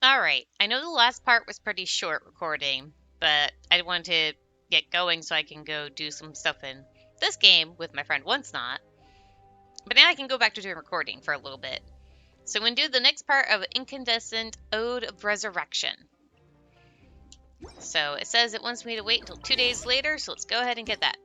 Alright, I know the last part was pretty short recording, but I wanted to get going so I can go do some stuff in this game with my friend Once Not. But now I can go back to doing recording for a little bit. So I'm going to do the next part of Incandescent Ode of Resurrection. So it says it wants me to wait until 2 days later, so let's go ahead and get that.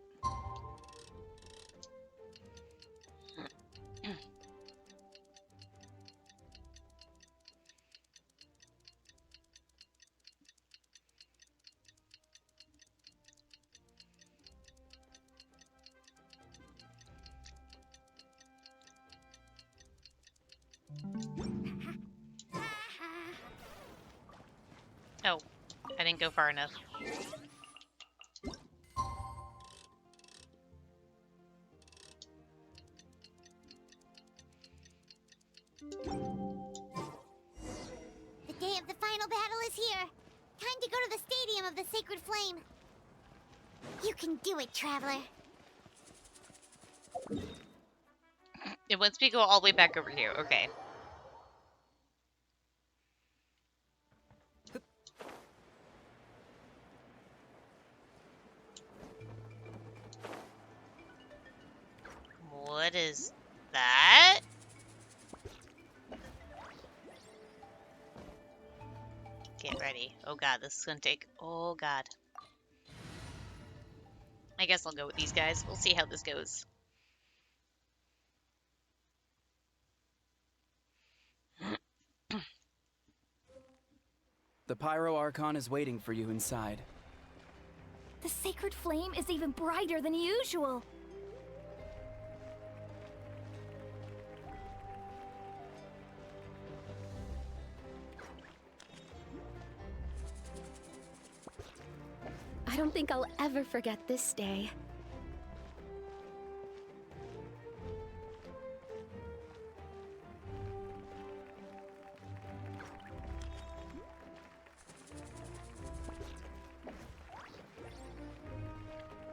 Oh, I didn't go far enough. The day of the final battle is here. Time to go to the Stadium of the Sacred Flame. You can do it, Traveler. It wants me to go all the way back over here. Okay. What is that? Get ready. Oh god, this is gonna take... Oh god. I guess I'll go with these guys. We'll see how this goes. The Pyro Archon is waiting for you inside. The sacred flame is even brighter than usual. I don't think I'll ever forget this day.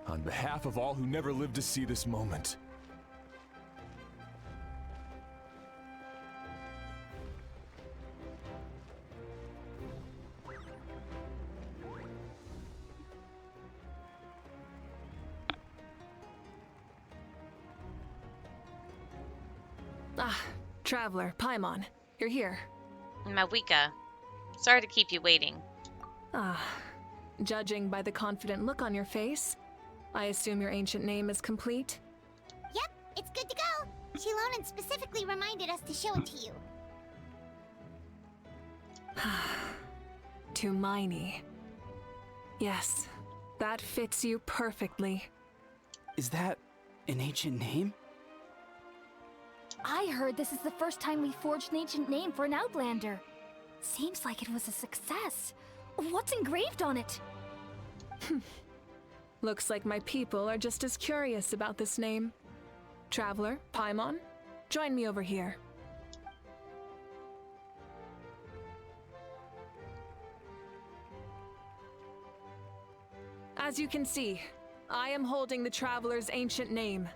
On behalf of all who never lived to see this moment. Traveler, Paimon, you're here. Mawika, sorry to keep you waiting. Judging by the confident look on your face, I assume your ancient name is complete? Yep, it's good to go. Shilonen specifically reminded us to show it to you. Tumaini. Yes, that fits you perfectly. Is that an ancient name? I heard this is the first time we forged an ancient name for an Outlander. Seems like it was a success. What's engraved on it? Looks like my people are just as curious about this name. Traveler, Paimon, join me over here. As you can see, I am holding the Traveler's ancient name.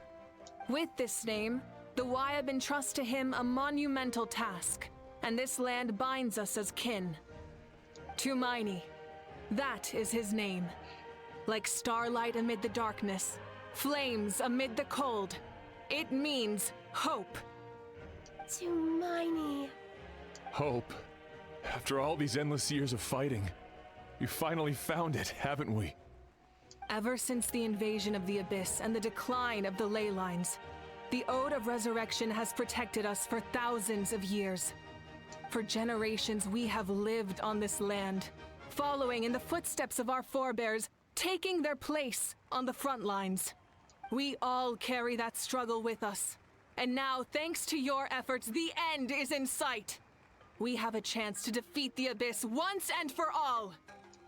With this name, the Wyab entrust to him a monumental task, and this land binds us as kin. Tumaini, that is his name. Like starlight amid the darkness, flames amid the cold, it means hope. Tumaini. Hope. After all these endless years of fighting, we finally found it, haven't we? Ever since the invasion of the Abyss and the decline of the ley lines, the Ode of Resurrection has protected us for thousands of years. For generations, we have lived on this land, following in the footsteps of our forebears, taking their place on the front lines. We all carry that struggle with us. And now, thanks to your efforts, the end is in sight. We have a chance to defeat the Abyss once and for all.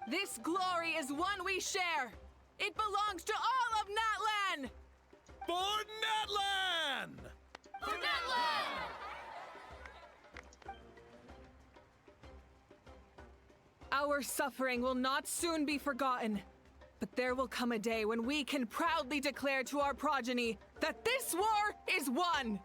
This glory is one we share. It belongs to all of Natlan! For Natlan! For Natlan! Our suffering will not soon be forgotten, but there will come a day when we can proudly declare to our progeny that this war is won!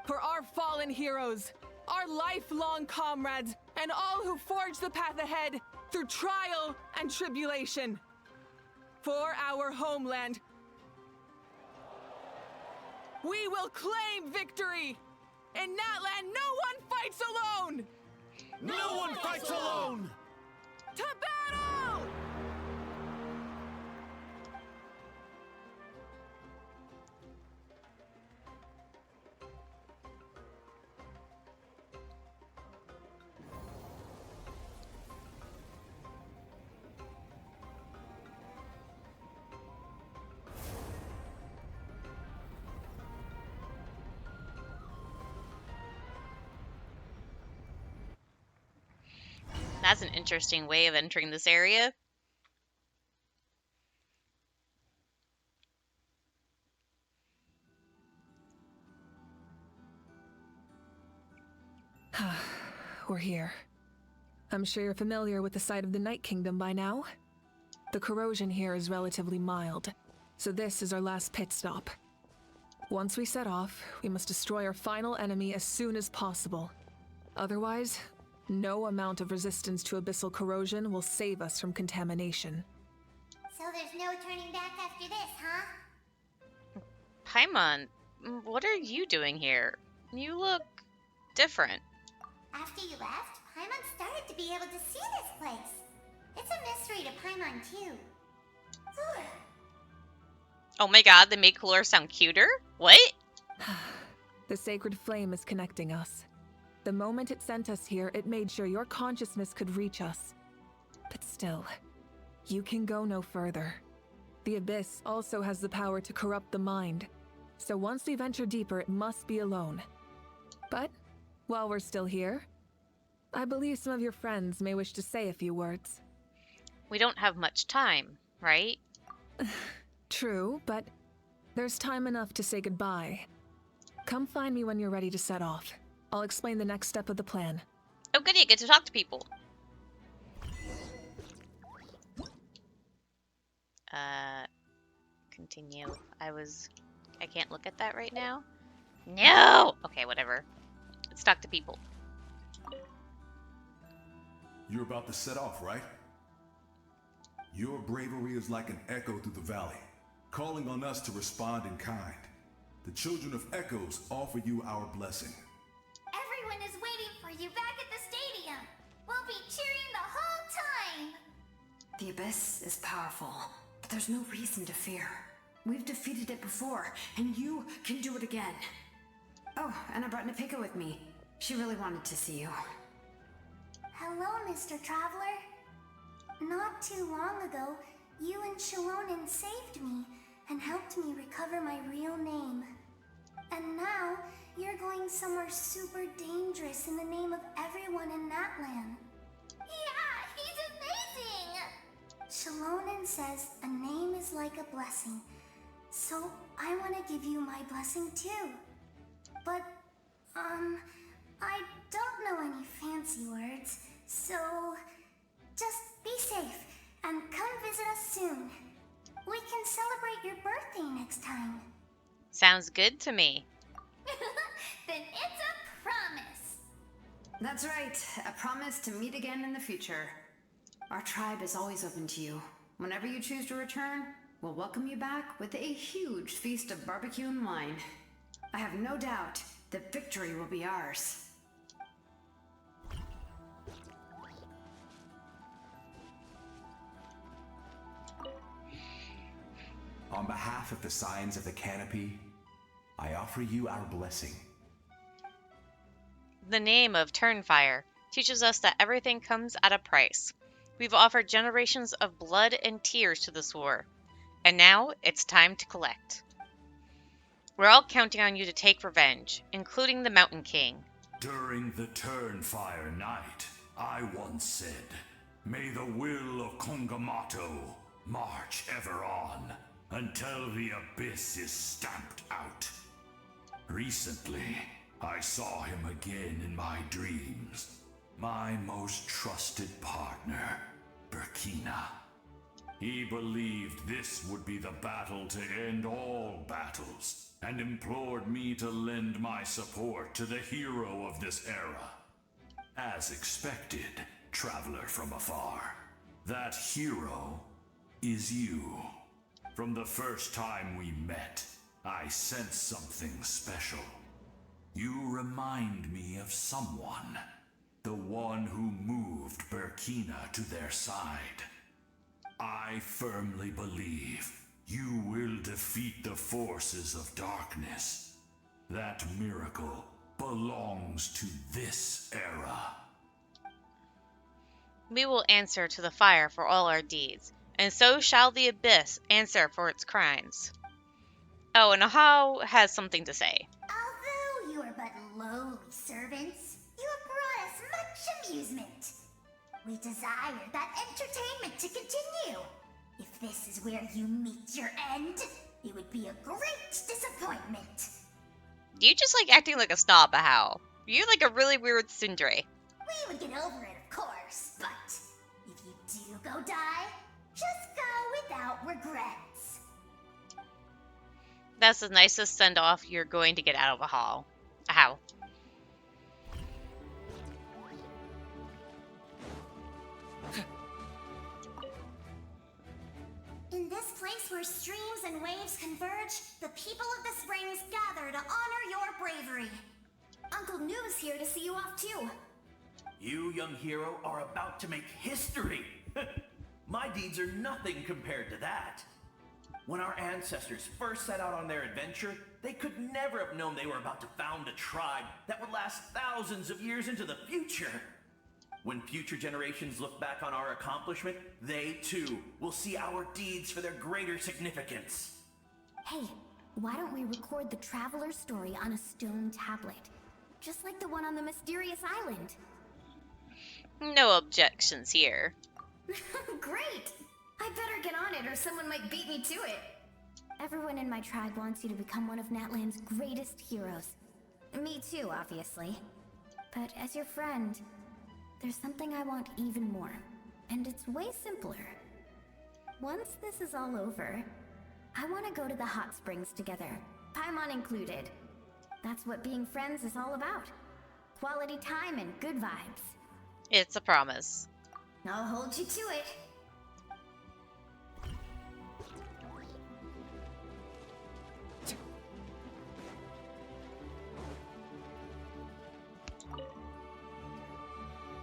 For our fallen heroes, our lifelong comrades, and all who forge the path ahead through trial and tribulation. For our homeland, we will claim victory! In Natlan, no one fights alone! No one fights alone! To battle! That's an interesting way of entering this area. We're here. I'm sure you're familiar with the site of the Night Kingdom by now. The corrosion here is relatively mild, so this is our last pit stop. Once we set off, we must destroy our final enemy as soon as possible. Otherwise, no amount of resistance to abyssal corrosion will save us from contamination. So there's no turning back after this, huh? Paimon, what are you doing here? You look different. After you left, Paimon started to be able to see this place. It's a mystery to Paimon, too. Oh my god, they make Color sound cuter? What? The sacred flame is connecting us. The moment it sent us here, it made sure your consciousness could reach us. But still, you can go no further. The Abyss also has the power to corrupt the mind, so once we venture deeper, it must be alone. But, while we're still here, I believe some of your friends may wish to say a few words. We don't have much time, right? True, but there's time enough to say goodbye. Come find me when you're ready to set off. I'll explain the next step of the plan. Oh good, you get to talk to people. Continue. I can't look at that right now. No! Okay, whatever. Let's talk to people. You're about to set off, right? Your bravery is like an echo through the valley, calling on us to respond in kind. The children of Echoes offer you our blessing. Everyone is waiting for you back at the stadium. We'll be cheering the whole time. The Abyss is powerful, but there's no reason to fear. We've defeated it before, and you can do it again. Oh, and I brought Nepika with me. She really wanted to see you. Hello, Mr. Traveler. Not too long ago, you and Shalonen saved me and helped me recover my real name. And now, you're going somewhere super dangerous in the name of everyone in Natlan. Yeah, he's amazing! Shalonen says a name is like a blessing, so I want to give you my blessing too. But, I don't know any fancy words, so just be safe and come visit us soon. We can celebrate your birthday next time. Sounds good to me. Then it's a promise. That's right, a promise to meet again in the future. Our tribe is always open to you. Whenever you choose to return, we'll welcome you back with a huge feast of barbecue and wine. I have no doubt that victory will be ours. On behalf of the Scions of the Canopy, I offer you our blessing. The name of Turnfire teaches us that everything comes at a price. We've offered generations of blood and tears to this war, and now it's time to collect. We're all counting on you to take revenge, including the Mountain King. During the Turnfire night, I once said, "May the will of Kongamato march ever on, until the Abyss is stamped out." Recently, I saw him again in my dreams. My most trusted partner, Burkina. He believed this would be the battle to end all battles, and implored me to lend my support to the hero of this era. As expected, traveler from afar. That hero is you. From the first time we met, I sensed something special. You remind me of someone. The one who moved Burkina to their side. I firmly believe you will defeat the forces of darkness. That miracle belongs to this era. We will answer to the fire for all our deeds, and so shall the abyss answer for its crimes. Oh, and Ahau has something to say. Although you are but lowly servants, you have brought us much amusement. We desire that entertainment to continue. If this is where you meet your end, it would be a great disappointment. You just like acting like a snob, Ahau. You're like a really weird tsundere. We would get over it, of course, but if you do go die, just go without regrets. That's the nicest send-off you're going to get out of Ahau. Ahau. In this place where streams and waves converge, the people of the springs gather to honor your bravery. Uncle New is here to see you off too. You, young hero, are about to make history. My deeds are nothing compared to that. When our ancestors first set out on their adventure, they could never have known they were about to found a tribe that would last thousands of years into the future. When future generations look back on our accomplishment, they too will see our deeds for their greater significance. Hey, why don't we record the traveler's story on a stone tablet? Just like the one on the mysterious island. No objections here. Great! I better get on it or someone might beat me to it. Everyone in my tribe wants you to become one of Natlan's greatest heroes. Me too, obviously. But as your friend, there's something I want even more. And it's way simpler. Once this is all over, I want to go to the hot springs together. Paimon included. That's what being friends is all about. Quality time and good vibes. It's a promise. I'll hold you to it.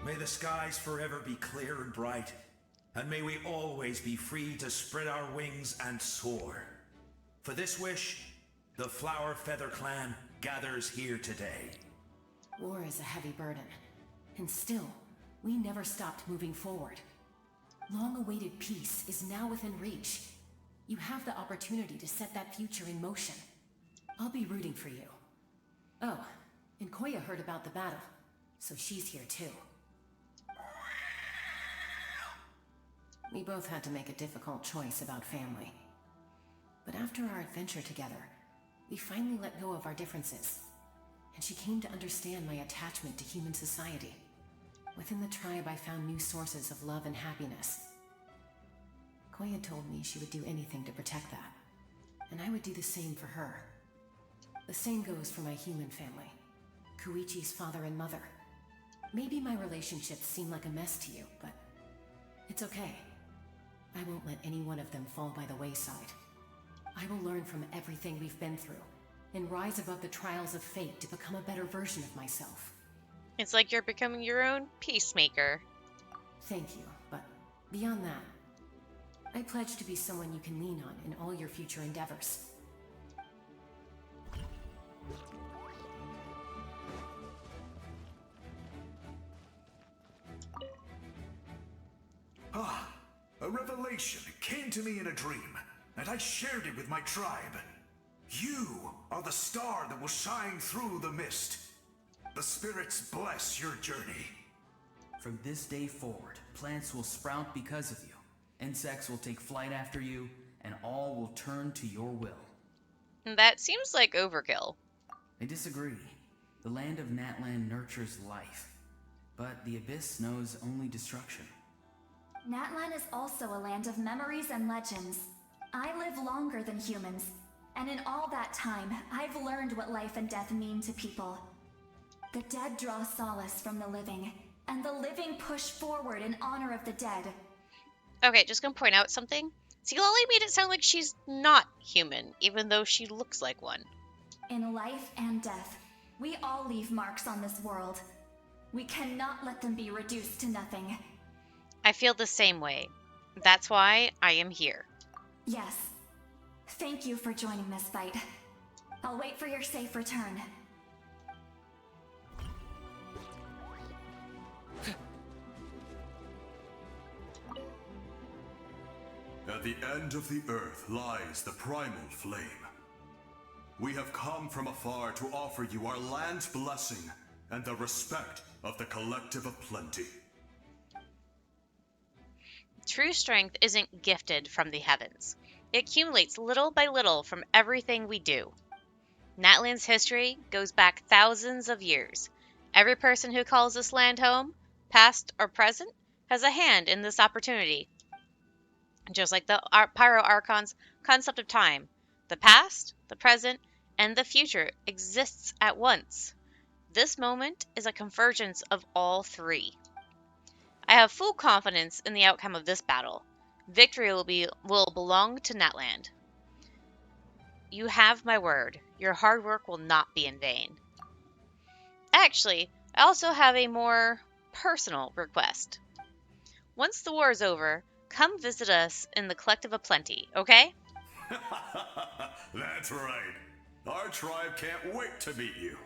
May the skies forever be clear and bright, and may we always be free to spread our wings and soar. For this wish, the Flower Feather Clan gathers here today. War is a heavy burden, and still, we never stopped moving forward. Long-awaited peace is now within reach. You have the opportunity to set that future in motion. I'll be rooting for you. Oh, and Koya heard about the battle, so she's here too. We both had to make a difficult choice about family. But after our adventure together, we finally let go of our differences. And she came to understand my attachment to human society. Within the tribe, I found new sources of love and happiness. Koya told me she would do anything to protect that. And I would do the same for her. The same goes for my human family. Koichi's father and mother. Maybe my relationships seem like a mess to you, but it's okay. I won't let any one of them fall by the wayside. I will learn from everything we've been through, and rise above the trials of fate to become a better version of myself. It's like you're becoming your own peacemaker. Thank you, but beyond that, I pledge to be someone you can lean on in all your future endeavors. A revelation came to me in a dream, and I shared it with my tribe. You are the star that will shine through the mist. The spirits bless your journey. From this day forward, plants will sprout because of you. Insects will take flight after you, and all will turn to your will. That seems like overkill. I disagree. The land of Natlan nurtures life, but the Abyss knows only destruction. Natlan is also a land of memories and legends. I live longer than humans, and in all that time, I've learned what life and death mean to people. The dead draw solace from the living, and the living push forward in honor of the dead. Okay, just gonna point out something. See, Lolly made it sound like she's not human, even though she looks like one. In life and death, we all leave marks on this world. We cannot let them be reduced to nothing. I feel the same way. That's why I am here. Yes. Thank you for joining this fight. I'll wait for your safe return. At the end of the earth lies the primal flame. We have come from afar to offer you our land's blessing and the respect of the Collective of Plenty. True strength isn't gifted from the heavens. It accumulates little by little from everything we do. Natlan's history goes back thousands of years. Every person who calls this land home, past or present, has a hand in this opportunity. Just like the Pyro Archon's concept of time, the past, the present, and the future exists at once. This moment is a convergence of all three. I have full confidence in the outcome of this battle. Victory will belong to Natlan. You have my word. Your hard work will not be in vain. Actually, I also have a more personal request. Once the war is over, come visit us in the Collective of Plenty, okay? That's right. Our tribe can't wait to meet you.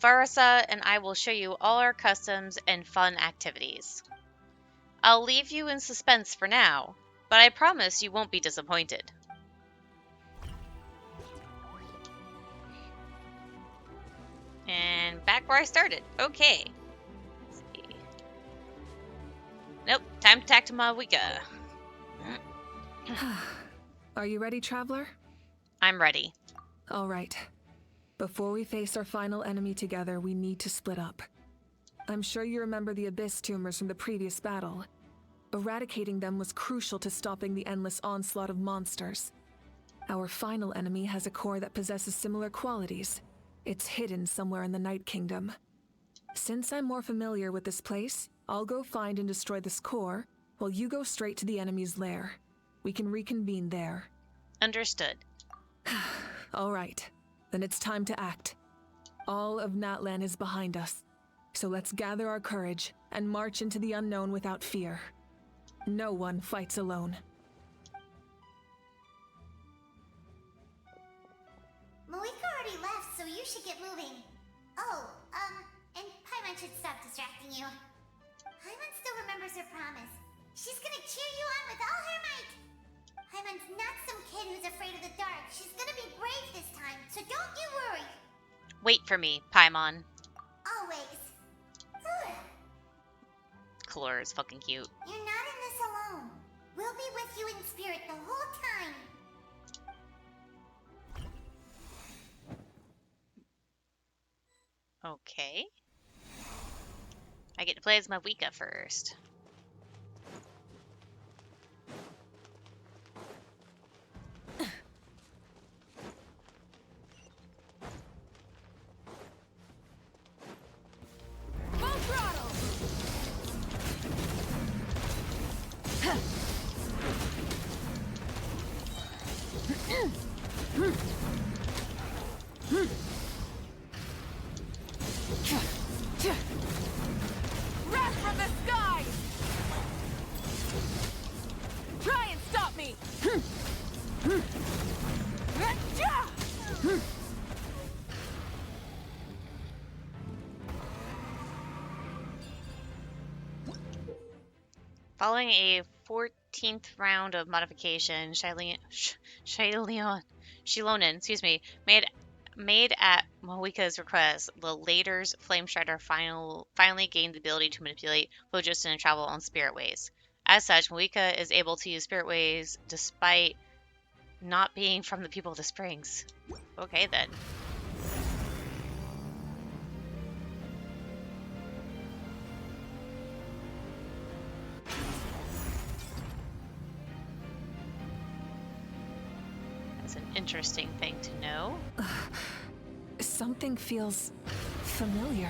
Varasa and I will show you all our customs and fun activities. I'll leave you in suspense for now, but I promise you won't be disappointed. And back where I started. Okay. Let's see. Nope, time to talk to Mawika. Are you ready, traveler? I'm ready. All right. Before we face our final enemy together, we need to split up. I'm sure you remember the Abyss tumors from the previous battle. Eradicating them was crucial to stopping the endless onslaught of monsters. Our final enemy has a core that possesses similar qualities. It's hidden somewhere in the Night Kingdom. Since I'm more familiar with this place, I'll go find and destroy this core, while you go straight to the enemy's lair. We can reconvene there. Understood. All right. Then it's time to act. All of Natlan is behind us. So let's gather our courage and march into the unknown without fear. No one fights alone. Malika already left, so you should get moving. Oh, and Paimon should stop distracting you. Paimon still remembers her promise. She's gonna cheer you on with all her might. Paimon's not some kid who's afraid of the dark. She's gonna be brave this time, so don't you worry. Wait for me, Paimon. Always. Kalora is fucking cute. You're not in this alone. We'll be with you in spirit the whole time. Okay. I get to play as Mawika first. Wrath from the skies! Try and stop me! Following a 14th round of modification, Shilonen, made at Mawika's request, the Later's Flame Strider finally gained the ability to manipulate phlogiston and travel on spirit ways. As such, Mawika is able to use spirit ways despite not being from the people of the Springs. Okay then. That's an interesting thing to know. Something feels familiar.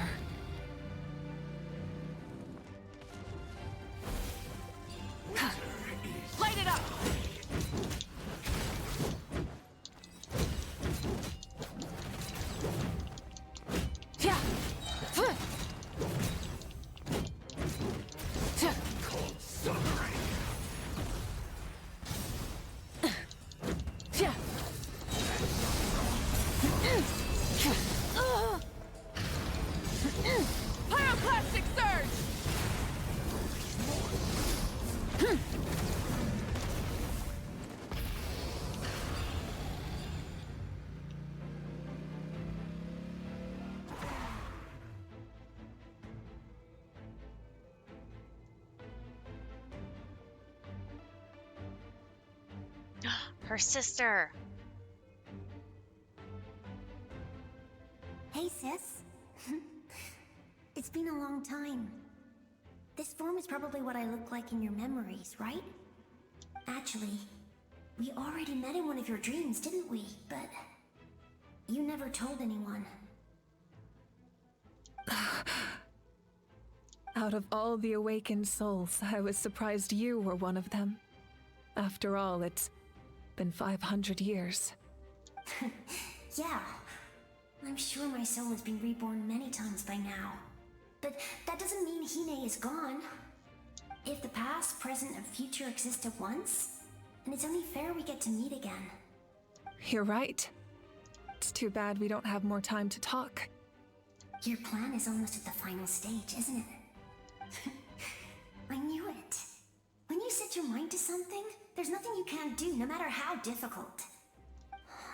Her sister. Hey, sis. It's been a long time. This form is probably what I look like in your memories, right? Actually, we already met in one of your dreams, didn't we? But you never told anyone. Out of all the awakened souls, I was surprised you were one of them. After all, it's been 500 years. Yeah. I'm sure my soul has been reborn many times by now. But that doesn't mean Hine is gone. If the past, present, and future exist at once, then it's only fair we get to meet again. You're right. It's too bad we don't have more time to talk. Your plan is almost at the final stage, isn't it? I knew it. When you set your mind to something, there's nothing you can't do, no matter how difficult.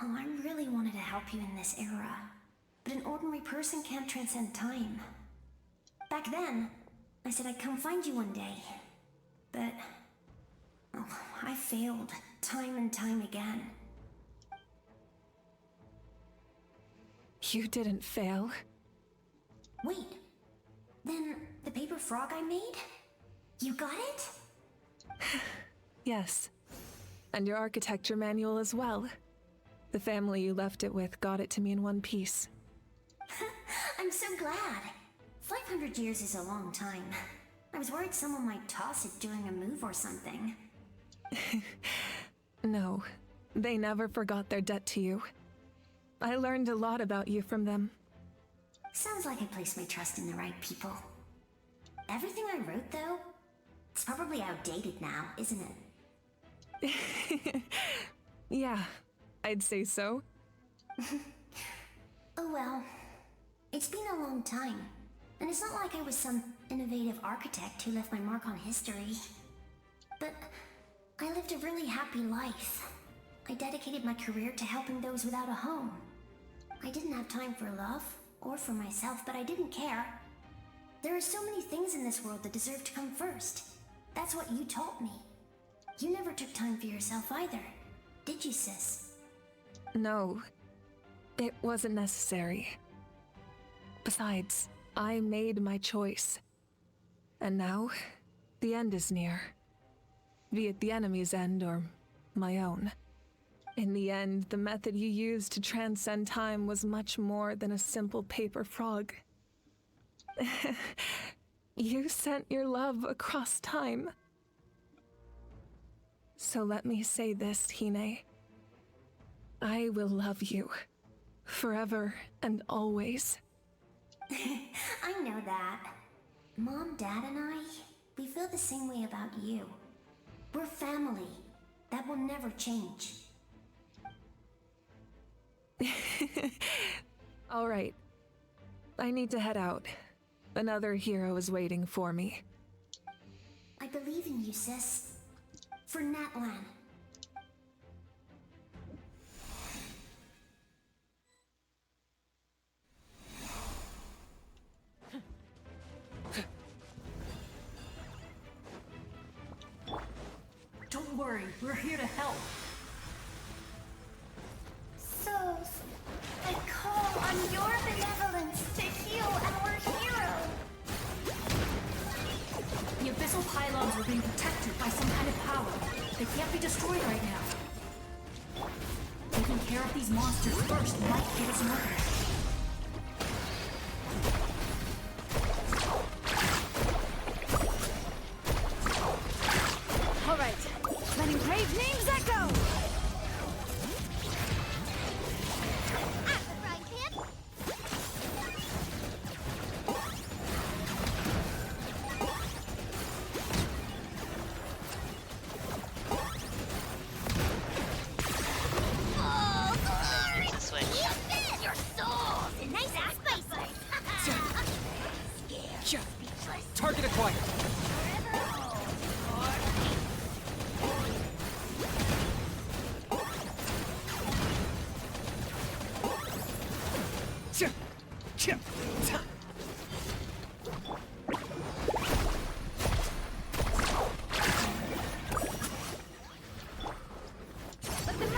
Oh, I really wanted to help you in this era. But an ordinary person can't transcend time. Back then, I said I'd come find you one day. But I failed, time and time again. You didn't fail. Wait, then the paper frog I made? You got it? Yes. And your architecture manual as well. The family you left it with got it to me in one piece. I'm so glad. 500 years is a long time. I was worried someone might toss it during a move or something. No, they never forgot their debt to you. I learned a lot about you from them. Sounds like I placed my trust in the right people. Everything I wrote, though, it's probably outdated now, isn't it? Yeah, I'd say so. Oh well. It's been a long time. And it's not like I was some innovative architect who left my mark on history. But I lived a really happy life. I dedicated my career to helping those without a home. I didn't have time for love, or for myself, but I didn't care. There are so many things in this world that deserve to come first. That's what you taught me. You never took time for yourself either, did you, sis? No, it wasn't necessary. Besides, I made my choice. And now, the end is near. Be it the enemy's end or my own. In the end, the method you used to transcend time was much more than a simple paper frog. You sent your love across time. So let me say this, Hine. I will love you. Forever and always. I know that. Mom, Dad, and I, we feel the same way about you. We're family. That will never change. All right. I need to head out. Another hero is waiting for me. I believe in you, sis. For Natlan. Don't worry, we're here to help. Souls, I call on your benevolence to heal our hero. The abyssal pylons are being protected by some kind of power. They can't be destroyed right now. Taking care of these monsters first might give us an opening. All right, letting brave names echo! Target acquired. Let them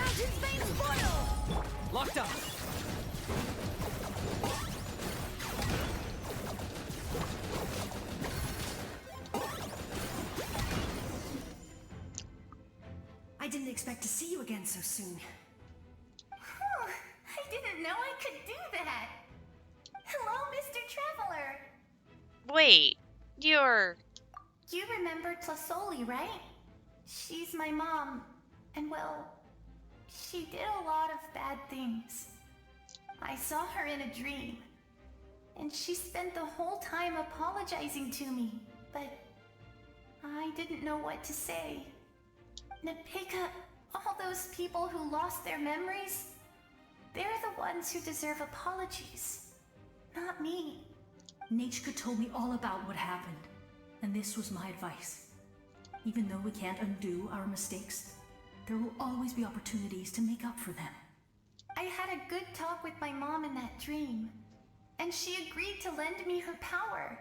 expect to see you again so soon. I didn't know I could do that. Hello, Mr. Traveler. Wait, you're... You remembered Plasoli, right? She's my mom, and well, she did a lot of bad things. I saw her in a dream, and she spent the whole time apologizing to me, but I didn't know what to say. Napika, all those people who lost their memories, they're the ones who deserve apologies, not me. Nachka told me all about what happened, and this was my advice. Even though we can't undo our mistakes, there will always be opportunities to make up for them. I had a good talk with my mom in that dream, and she agreed to lend me her power.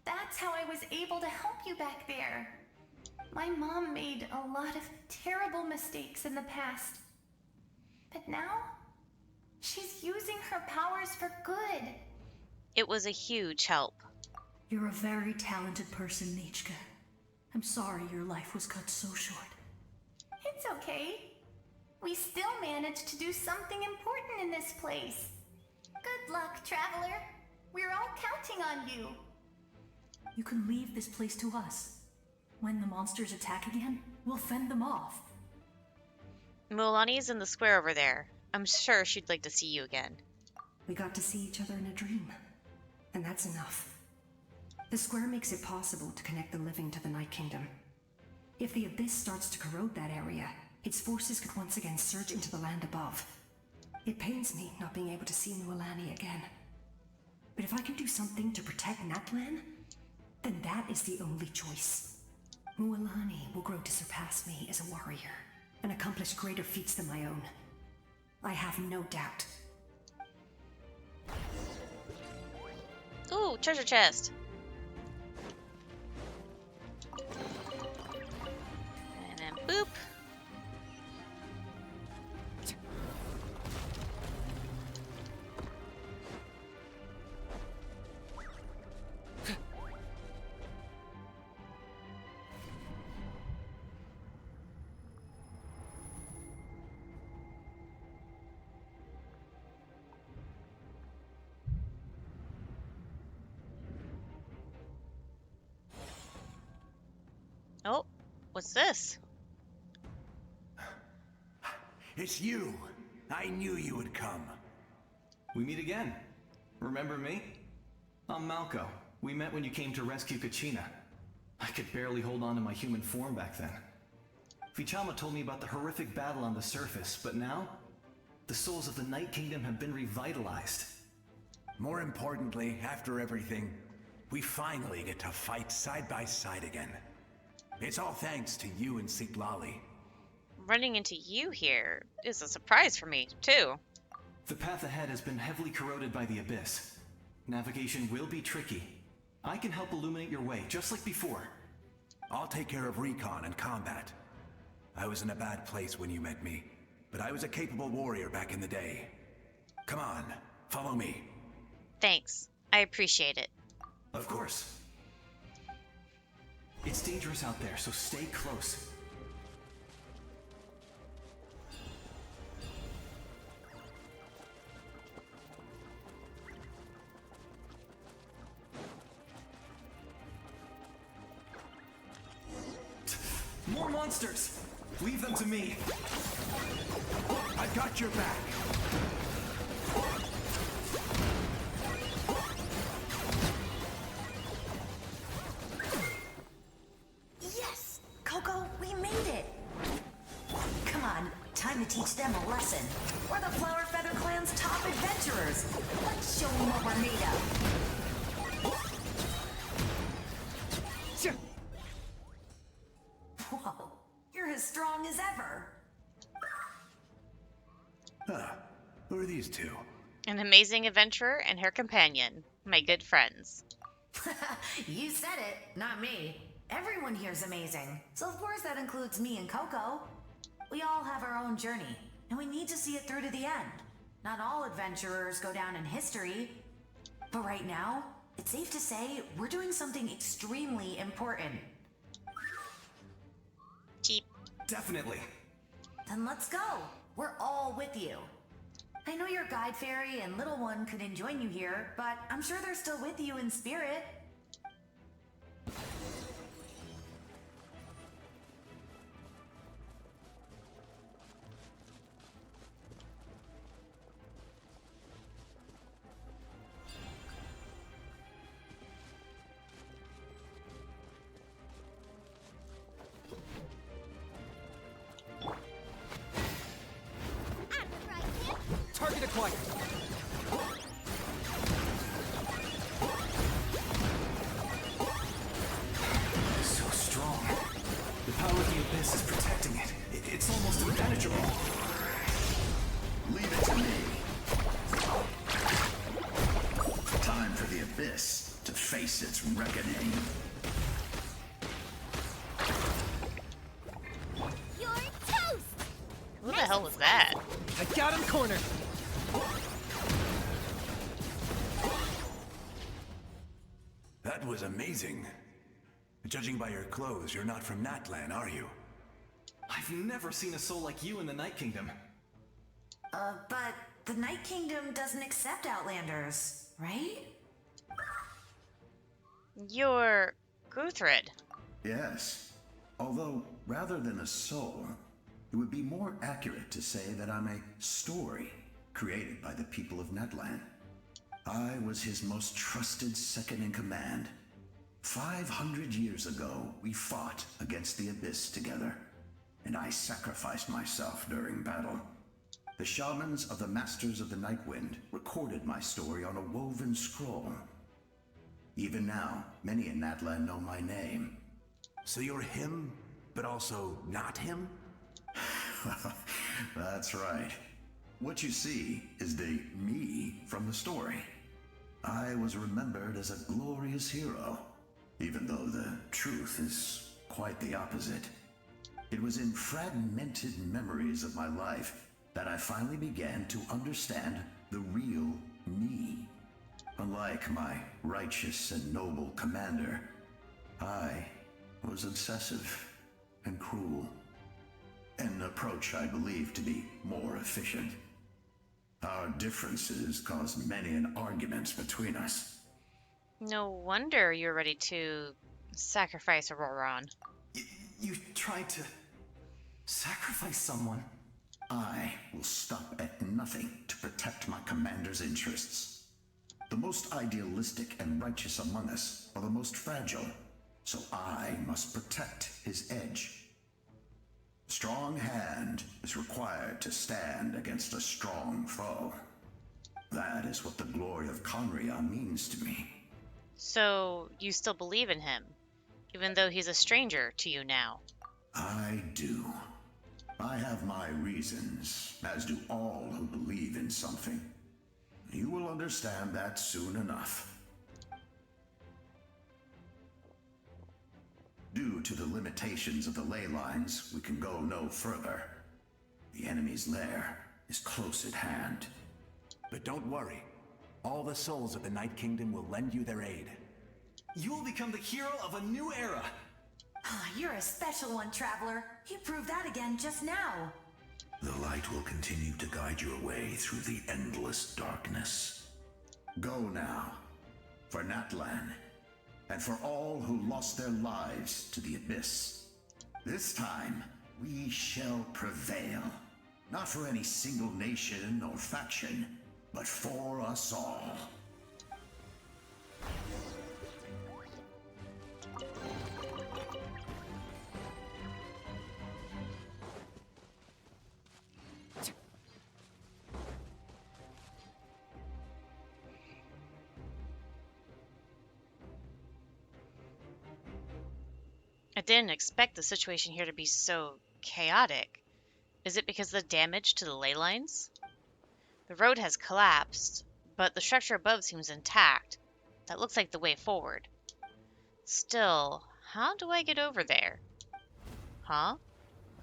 That's how I was able to help you back there. My mom made a lot of terrible mistakes in the past, but now she's using her powers for good. It was a huge help. You're a very talented person, Nachka. I'm sorry your life was cut so short. It's okay. We still managed to do something important in this place. Good luck, Traveler. We're all counting on you. You can leave this place to us. When the monsters attack again, we'll fend them off. Mualani's in the square over there. I'm sure she'd like to see you again. We got to see each other in a dream, and that's enough. The square makes it possible to connect the living to the Night Kingdom. If the Abyss starts to corrode that area, its forces could once again surge into the land above. It pains me not being able to see Mualani again. But if I can do something to protect Natlan, then that is the only choice. Mualani will grow to surpass me as a warrior and accomplish greater feats than my own. I have no doubt. Ooh, treasure chest. And then boop. Oh, what's this? It's you. I knew you would come. We meet again. Remember me? I'm Malco. We met when you came to rescue Kachina. I could barely hold on to my human form back then. Vichama told me about the horrific battle on the surface, but now, the souls of the Night Kingdom have been revitalized. More importantly, after everything, we finally get to fight side by side again. It's all thanks to you and Sitlali. Running into you here is a surprise for me, too. The path ahead has been heavily corroded by the Abyss. Navigation will be tricky. I can help illuminate your way, just like before. I'll take care of recon and combat. I was in a bad place when you met me, but I was a capable warrior back in the day. Come on, follow me. Thanks. I appreciate it. Of course. It's dangerous out there, so stay close. More monsters! Leave them to me. I got your back. Yes! Coco, we made it! Come on, time to teach them a lesson. We're the Flower Feather Clan's top adventurers. Let's show them what we're made of. Whoa, you're as strong as ever. Who are these two? An amazing adventurer and her companion, my good friends. You said it, not me. Everyone here's amazing, so of course that includes me and Coco. We all have our own journey, and we need to see it through to the end. Not all adventurers go down in history, but right now, it's safe to say we're doing something extremely important. Cheap. Definitely. Then let's go. We're all with you. I know your guide fairy and little one couldn't join you here, but I'm sure they're still with you in spirit. Target acquired. So strong. The power of the Abyss is protecting it. It's almost impenetrable. Leave it to me. Time for the Abyss to face its reckoning. You're toast! Who the hell was that? I got him cornered. That was amazing. Judging by your clothes, you're not from Natlan, are you? I've never seen a soul like you in the Night Kingdom. But the Night Kingdom doesn't accept Outlanders, right? You're Guthrid. Yes. Although, rather than a soul, it would be more accurate to say that I'm a story created by the people of Natlan. I was his most trusted second-in-command. 500 years ago, we fought against the Abyss together, and I sacrificed myself during battle. The shamans of the Masters of the Nightwind recorded my story on a woven scroll. Even now, many in Natlan know my name. So you're him, but also not him? That's right. What you see is the me from the story. I was remembered as a glorious hero, even though the truth is quite the opposite. It was in fragmented memories of my life that I finally began to understand the real me. Unlike my righteous and noble commander, I was obsessive and cruel. An approach I believe to be more efficient. Our differences caused many an arguments between us. No wonder you're ready to sacrifice Auroron. You tried to sacrifice someone. I will stop at nothing to protect my commander's interests. The most idealistic and righteous among us are the most fragile, so I must protect his edge. A strong hand is required to stand against a strong foe. That is what the glory of Conria means to me. So you still believe in him, even though he's a stranger to you now? I do. I have my reasons, as do all who believe in something. You will understand that soon enough. Due to the limitations of the ley lines, we can go no further. The enemy's lair is close at hand. But don't worry. All the souls of the Night Kingdom will lend you their aid. You will become the hero of a new era. You're a special one, Traveler. You proved that again just now. The light will continue to guide your way through the endless darkness. Go now, for Natlan, and for all who lost their lives to the Abyss. This time, we shall prevail. Not for any single nation or faction, but for us all. I didn't expect the situation here to be so chaotic. Is it because of the damage to the ley lines? The road has collapsed, but the structure above seems intact. That looks like the way forward. Still, how do I get over there? Huh?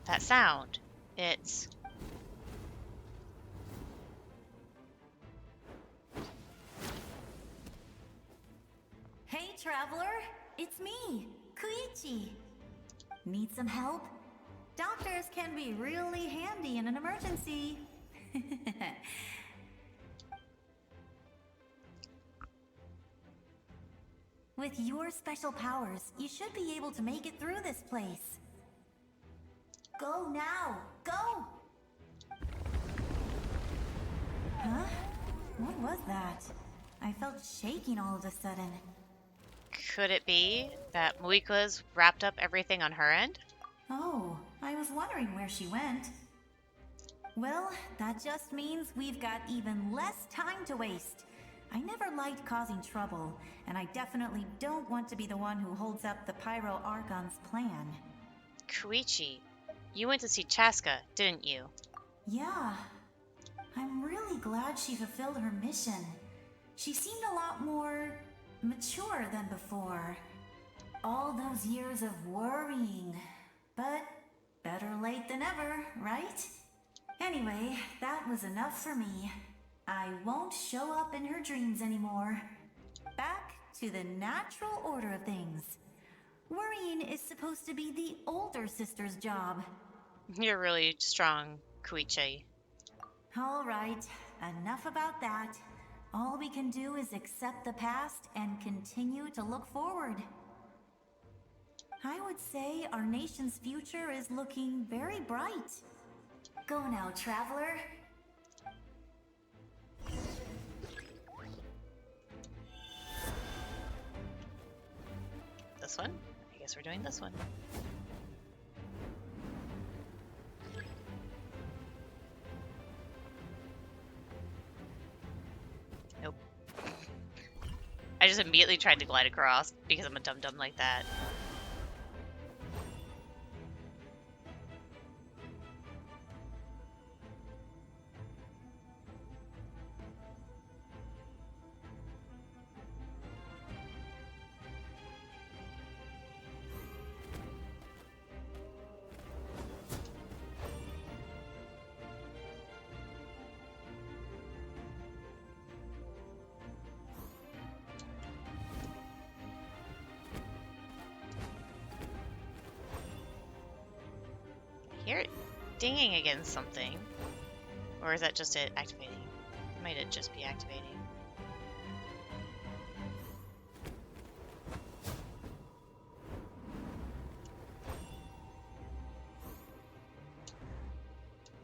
That sound. It's... Hey, Traveler! It's me, Koichi. Need some help? Doctors can be really handy in an emergency. With your special powers, you should be able to make it through this place. Go now! Go! Huh? What was that? I felt shaking all of a sudden. Could it be that Muika's wrapped up everything on her end? Oh, I was wondering where she went. Well, that just means we've got even less time to waste. I never liked causing trouble, and I definitely don't want to be the one who holds up the Pyro Archon's plan. Koichi, you went to see Chaska, didn't you? Yeah. I'm really glad she fulfilled her mission. She seemed a lot more mature than before. All those years of worrying. But better late than ever, right? Anyway, that was enough for me. I won't show up in her dreams anymore. Back to the natural order of things. Worrying is supposed to be the older sister's job. You're really strong, Koichi. All right, enough about that. All we can do is accept the past and continue to look forward. I would say our nation's future is looking very bright. Go now, traveler. This one? I guess we're doing this one. Nope. I just immediately tried to glide across because I'm a dum-dum like that. I hear it dinging against something. Or is that just it activating? Might it just be activating?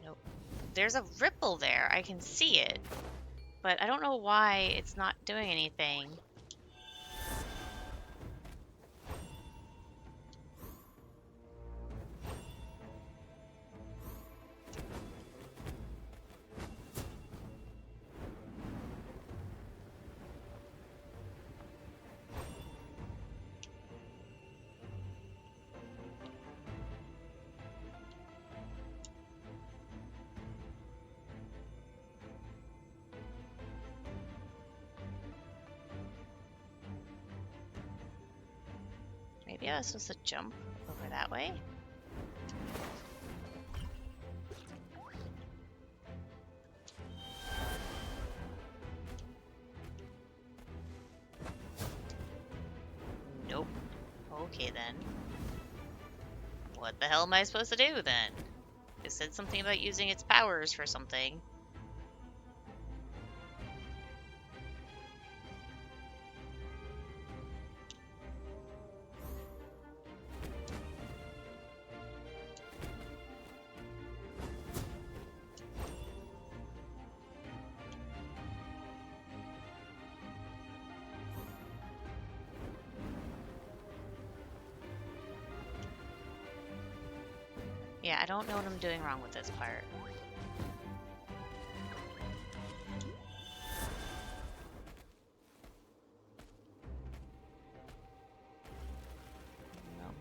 Nope. There's a ripple there. I can see it. But I don't know why it's not doing anything. Maybe I was supposed to jump over that way? Nope. Okay then. What the hell am I supposed to do then? It said something about using its powers for something. Yeah, I don't know what I'm doing wrong with this part. Nope.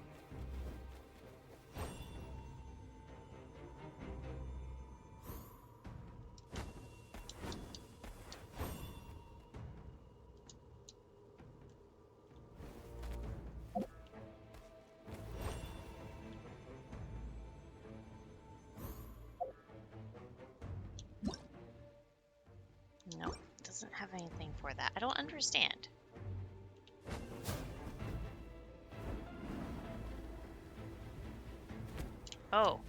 Nope, doesn't have anything for that. I don't understand. Oh.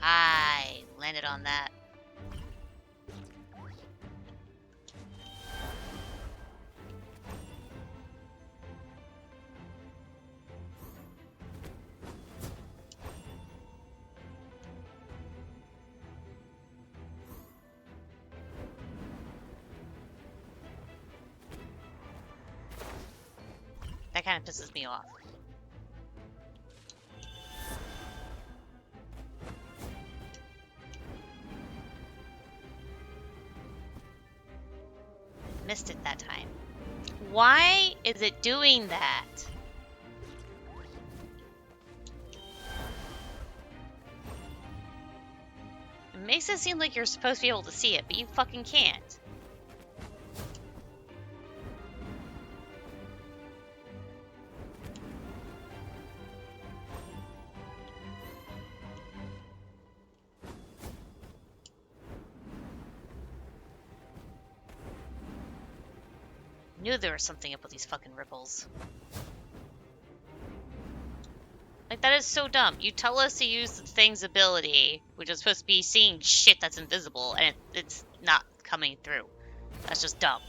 I landed on that. That kind of pisses me off. Missed it that time. Why is it doing that? It makes it seem like you're supposed to be able to see it, but you fucking can't. Knew there was something up with these fucking ripples. Like, that is so dumb. You tell us to use the thing's ability, which is supposed to be seeing shit that's invisible, and it's not coming through. That's just dumb.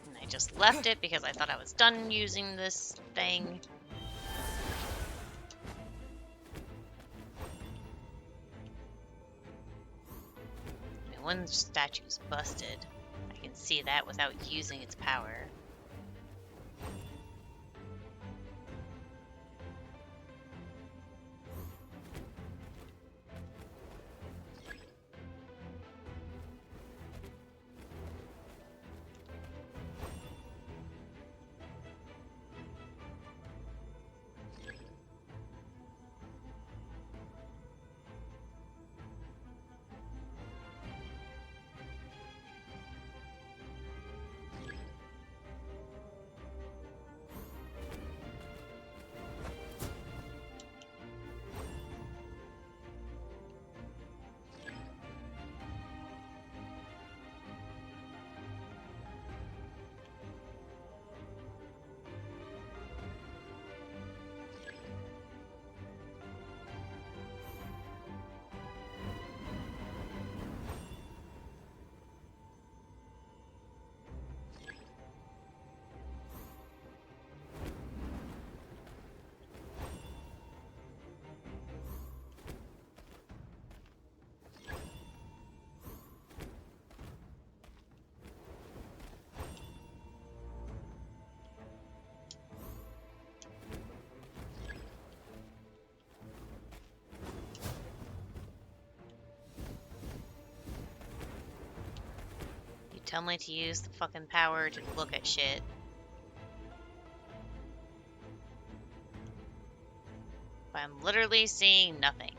And I just left it because I thought I was done using this thing. One statue's busted. I can see that without using its power. Tell me to use the fucking power to look at shit. But I'm literally seeing nothing.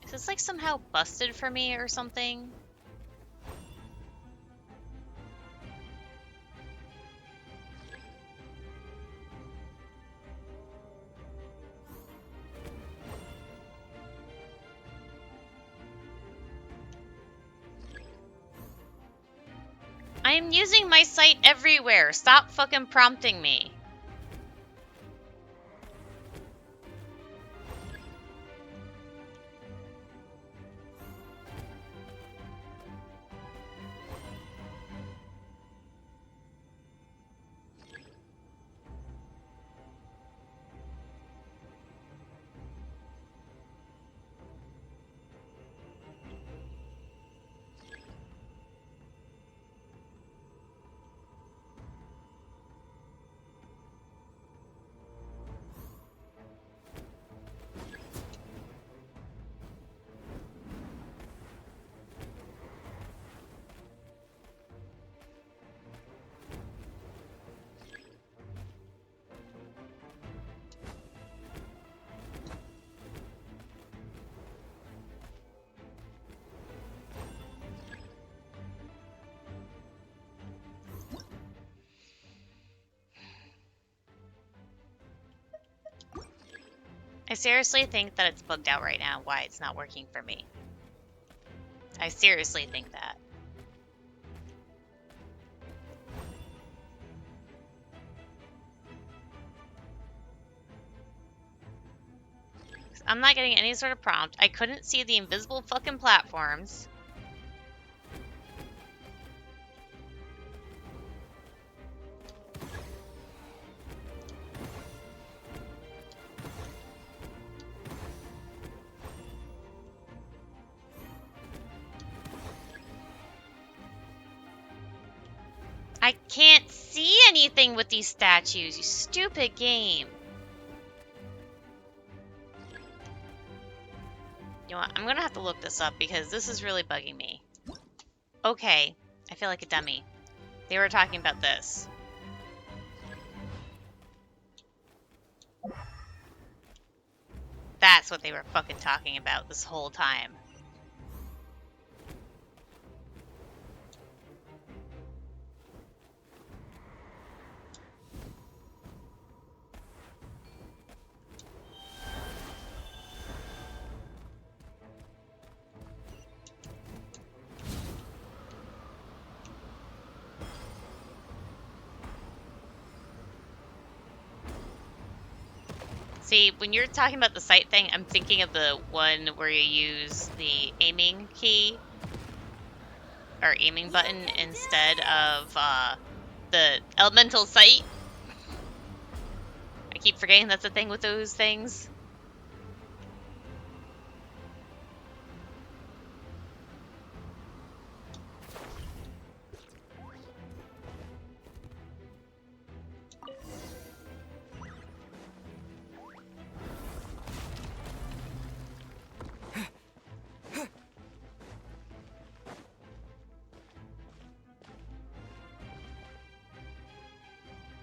Is this like somehow busted for me or something? I am using my sight everywhere. Stop fucking prompting me. I seriously think that it's bugged out right now, why it's not working for me. I seriously think that. I'm not getting any sort of prompt. I couldn't see the invisible fucking platforms. I can't see anything with these statues, you stupid game. You know what? I'm gonna have to look this up because this is really bugging me. Okay, I feel like a dummy. They were talking about this. That's what they were fucking talking about this whole time. See, when you're talking about the sight thing, I'm thinking of the one where you use the aiming key or aiming button instead of the elemental sight. I keep forgetting that's a thing with those things.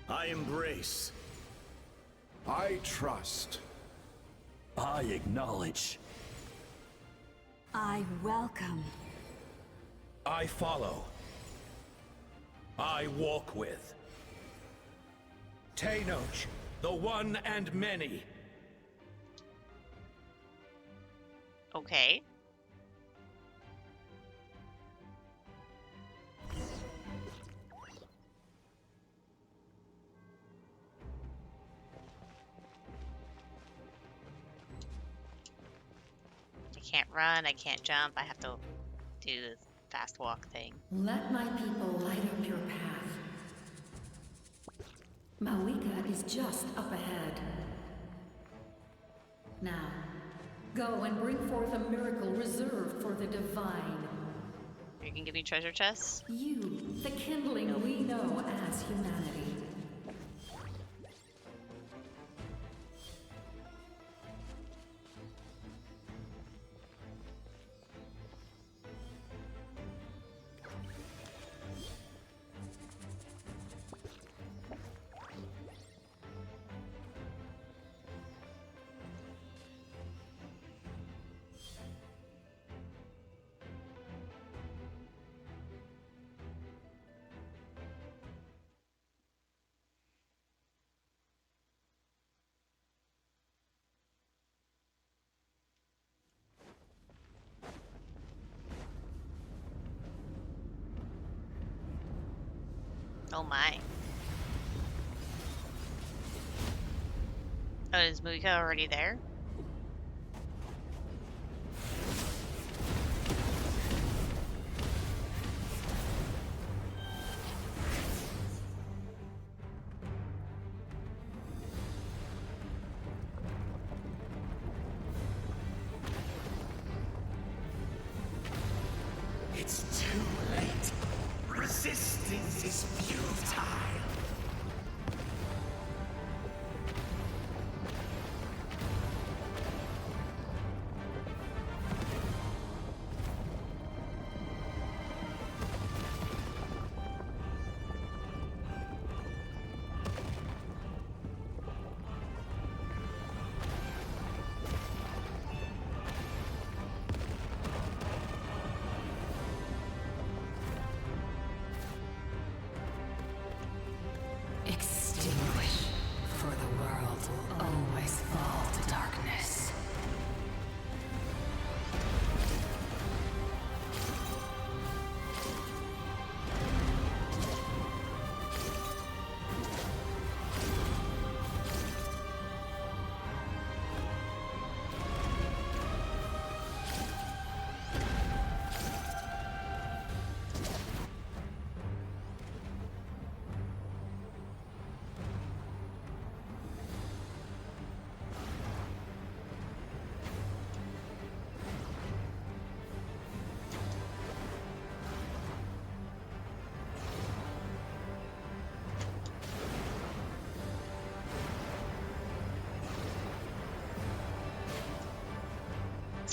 I embrace. I trust. I acknowledge. I welcome. I follow. I walk with. Tenoch, the one and many. Okay. I can't run, I can't jump, I have to do the fast walk thing. Let my people light up your path. Malika is just up ahead. Now, go and bring forth a miracle reserved for the divine. You can give me treasure chests? You, the kindling we know as humanity. Oh my. Oh, is Mujika already there? It's too late. Resistance is futile. Extinguish, for the world will always fall to darkness.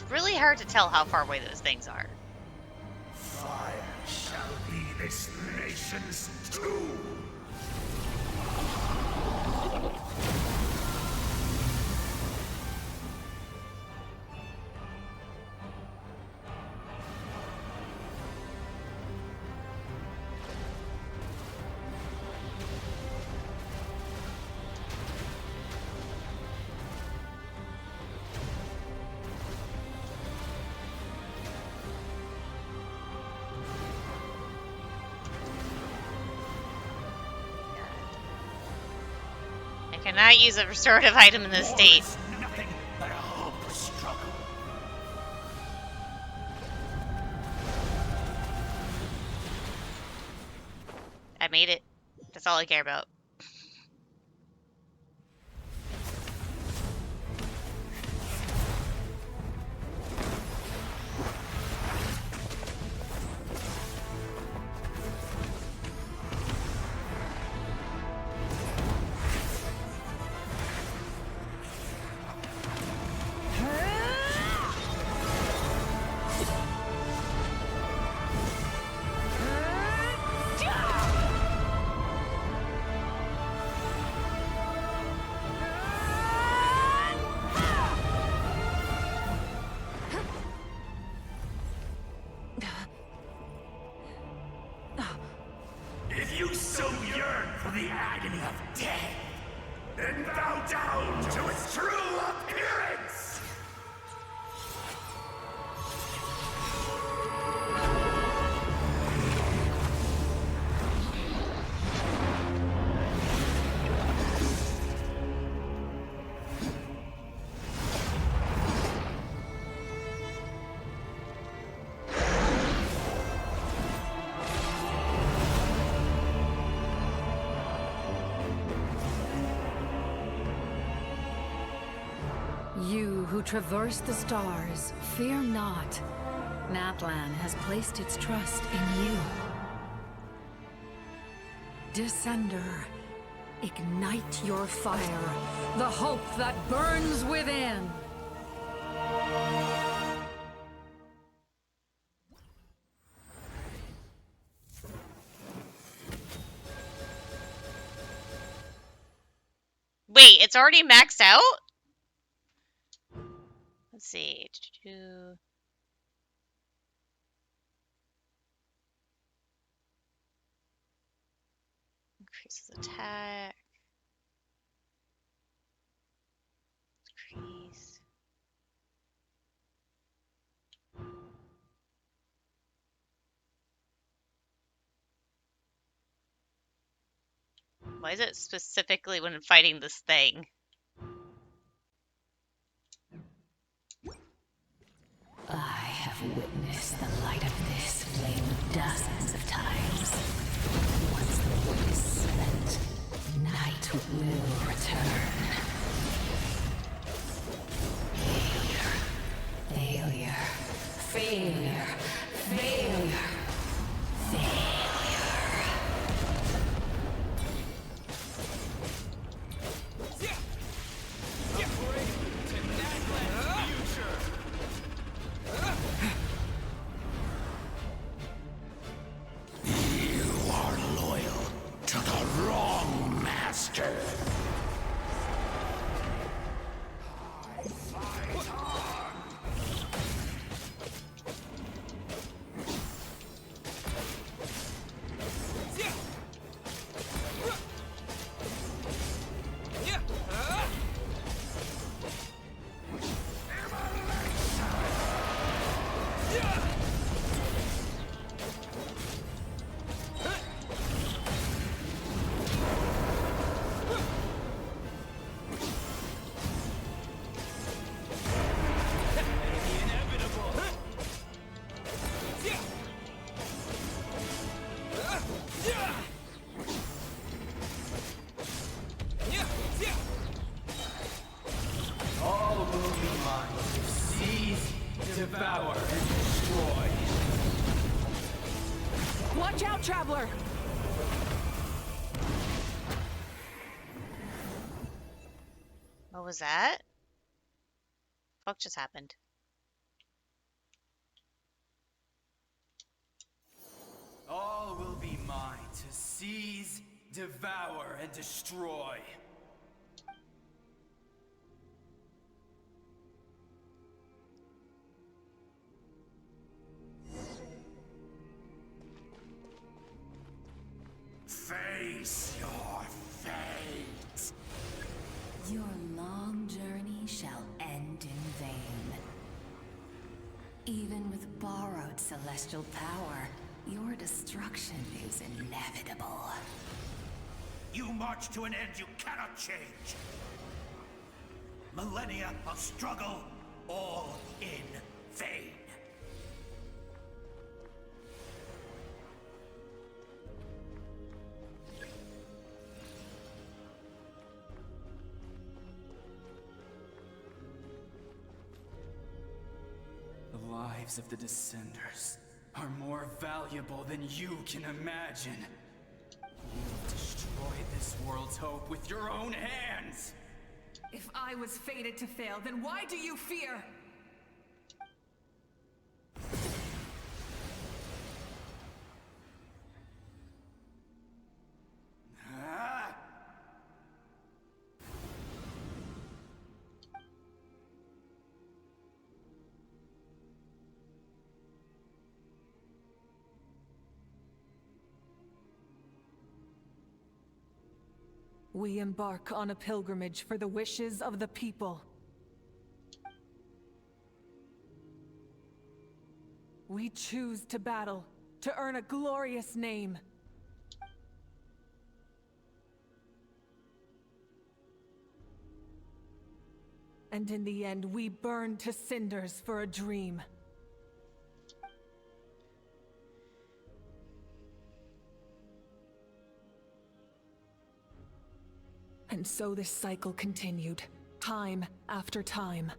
It's really hard to tell how far away those things are. Fire shall be this nation's tomb. I cannot use a restorative item in this state. Nothing but a hopeless struggle. I made it. That's all I care about. If you so yearn for the agony of death, then bow down to its true appearance! You who traverse the stars, fear not. Natlan has placed its trust in you. Descender, ignite your fire, the hope that burns within. Wait, it's already maxed out? Let's see. Increases attack. Increase. Why is it specifically when I'm fighting this thing? I have witnessed the light of this flame dozens of times. Once the wood is spent, night will return. Failure. Failure. Failure. Failure. You are loyal to the wrong master. All moving minds, seize, devour, and destroy. Watch out, Traveler! What was that? What just happened? All will be mine to seize, devour, and destroy. Face your fate. Your long journey shall end in vain. Even with borrowed celestial power, your destruction is inevitable. You march to an end you cannot change. Millennia of struggle, all in vain. The lives of the Descenders are more valuable than you can imagine. You've destroyed this world's hope with your own hands! If I was fated to fail, then why do you fear? Ah! We embark on a pilgrimage for the wishes of the people. We choose to battle, to earn a glorious name. And in the end, we burn to cinders for a dream. And so this cycle continued, time after time.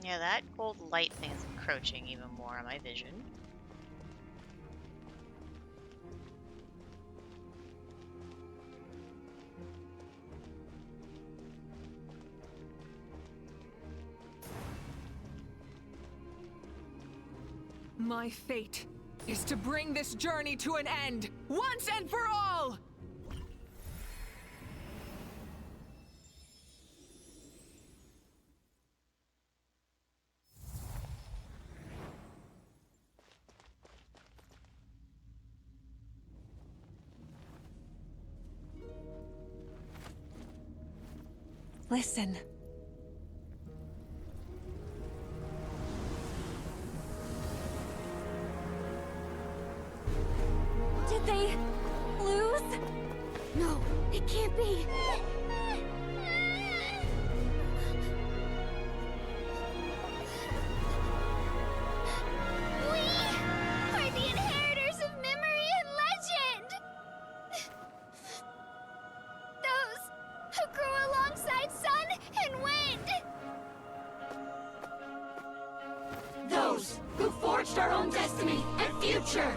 Yeah, that gold light thing is encroaching even more on my vision. My fate is to bring this journey to an end, once and for all! Listen. Did they lose? No, it can't be. We are the inheritors of memory and legend. Those who grew alongside sun and wind. Those who forged our own destiny and future.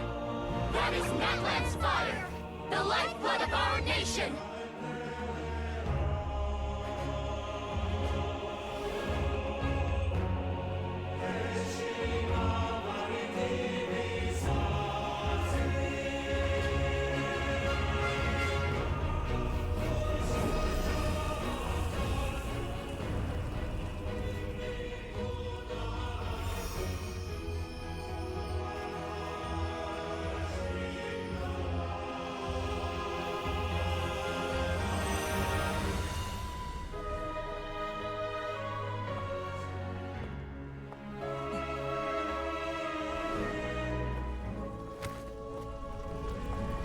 That is Natlan's fire, the lifeblood of our nation!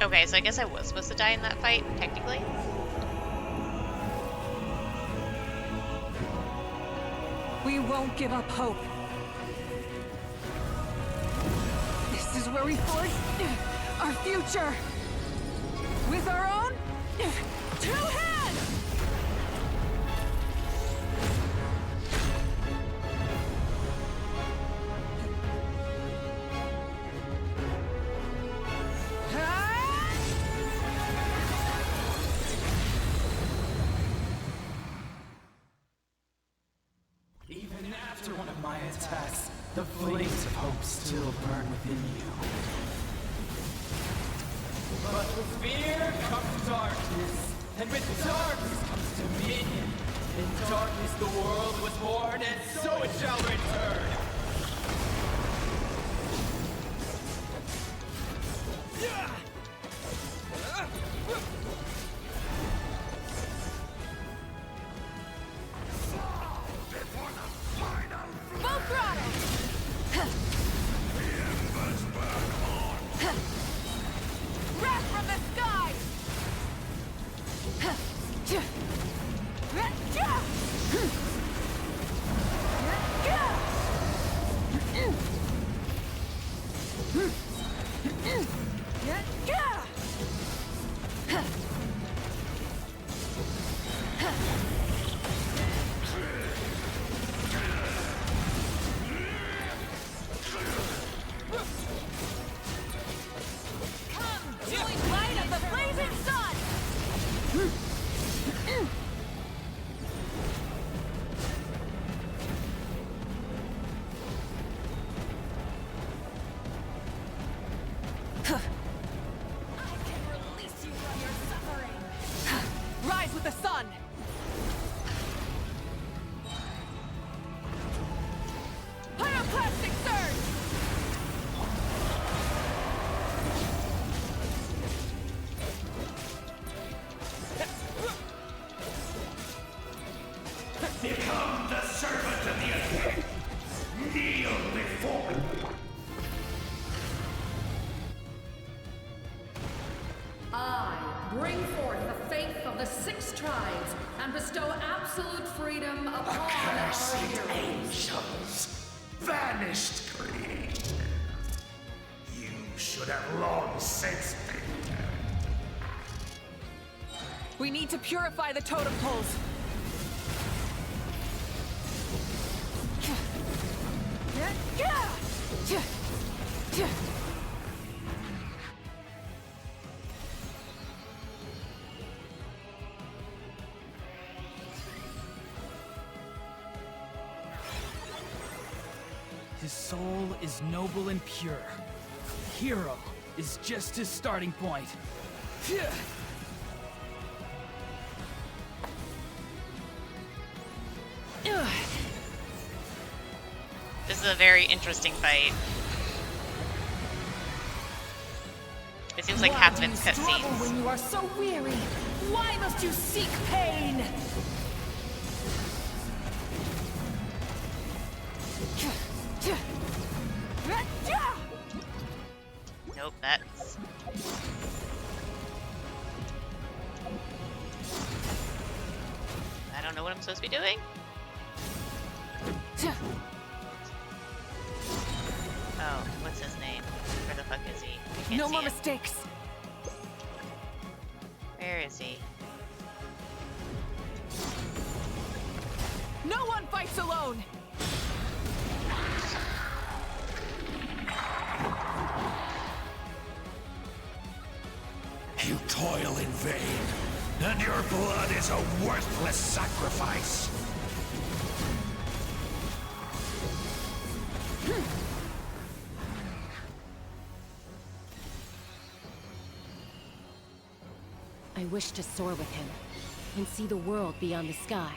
Okay, so I guess I was supposed to die in that fight, technically. We won't give up hope. This is where we forge our future. With our own two hands! hope still burn within you. But with fear comes darkness, and with darkness comes dominion. In darkness the world was born, and so it shall return. Become the servant of the Abyss. Kneel before me. I bring forth the faith of the 6 tribes and bestow absolute freedom upon our Accursed heroes. angels, vanished creed. You should have long since been dead. We need to purify the totem poles. His soul is noble and pure. Hero is just his starting point. This is a very interesting fight. It seems like half of it's cutscenes. When you are so weary, why must you seek pain? Nope, that's... I don't know what I'm supposed to be doing. Oh, what's his name? Where the fuck is he? I can't No see more him. mistakes. Where is he? No one fights alone. You toil in vain, and your blood is a worthless sacrifice. I wish to soar with him and see the world beyond the sky.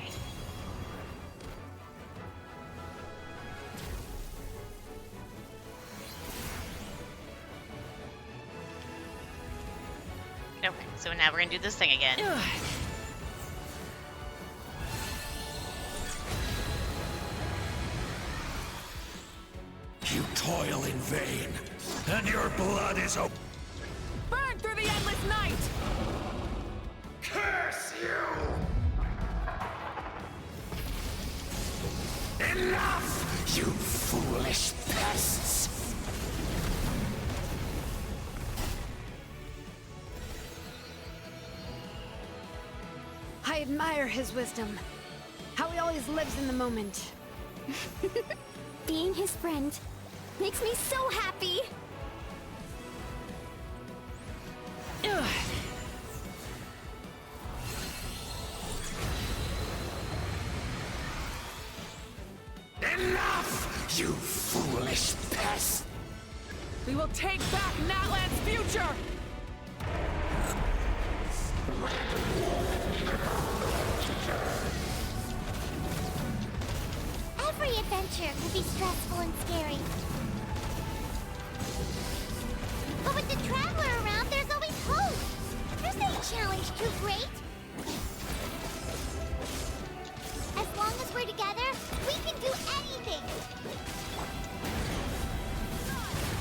Okay, so now we're gonna do this thing again. You toil in vain, and your blood is a... Burn through the endless night. Curse you! Enough, you foolish pests! I admire his wisdom. How he always lives in the moment. Being his friend makes me so happy. Enough, you foolish pests! We will take back Natlan's future! Every adventure can be stressful and scary. But with the Traveler around, there's always hope. There's no challenge too great. As long as we're together, we can do anything.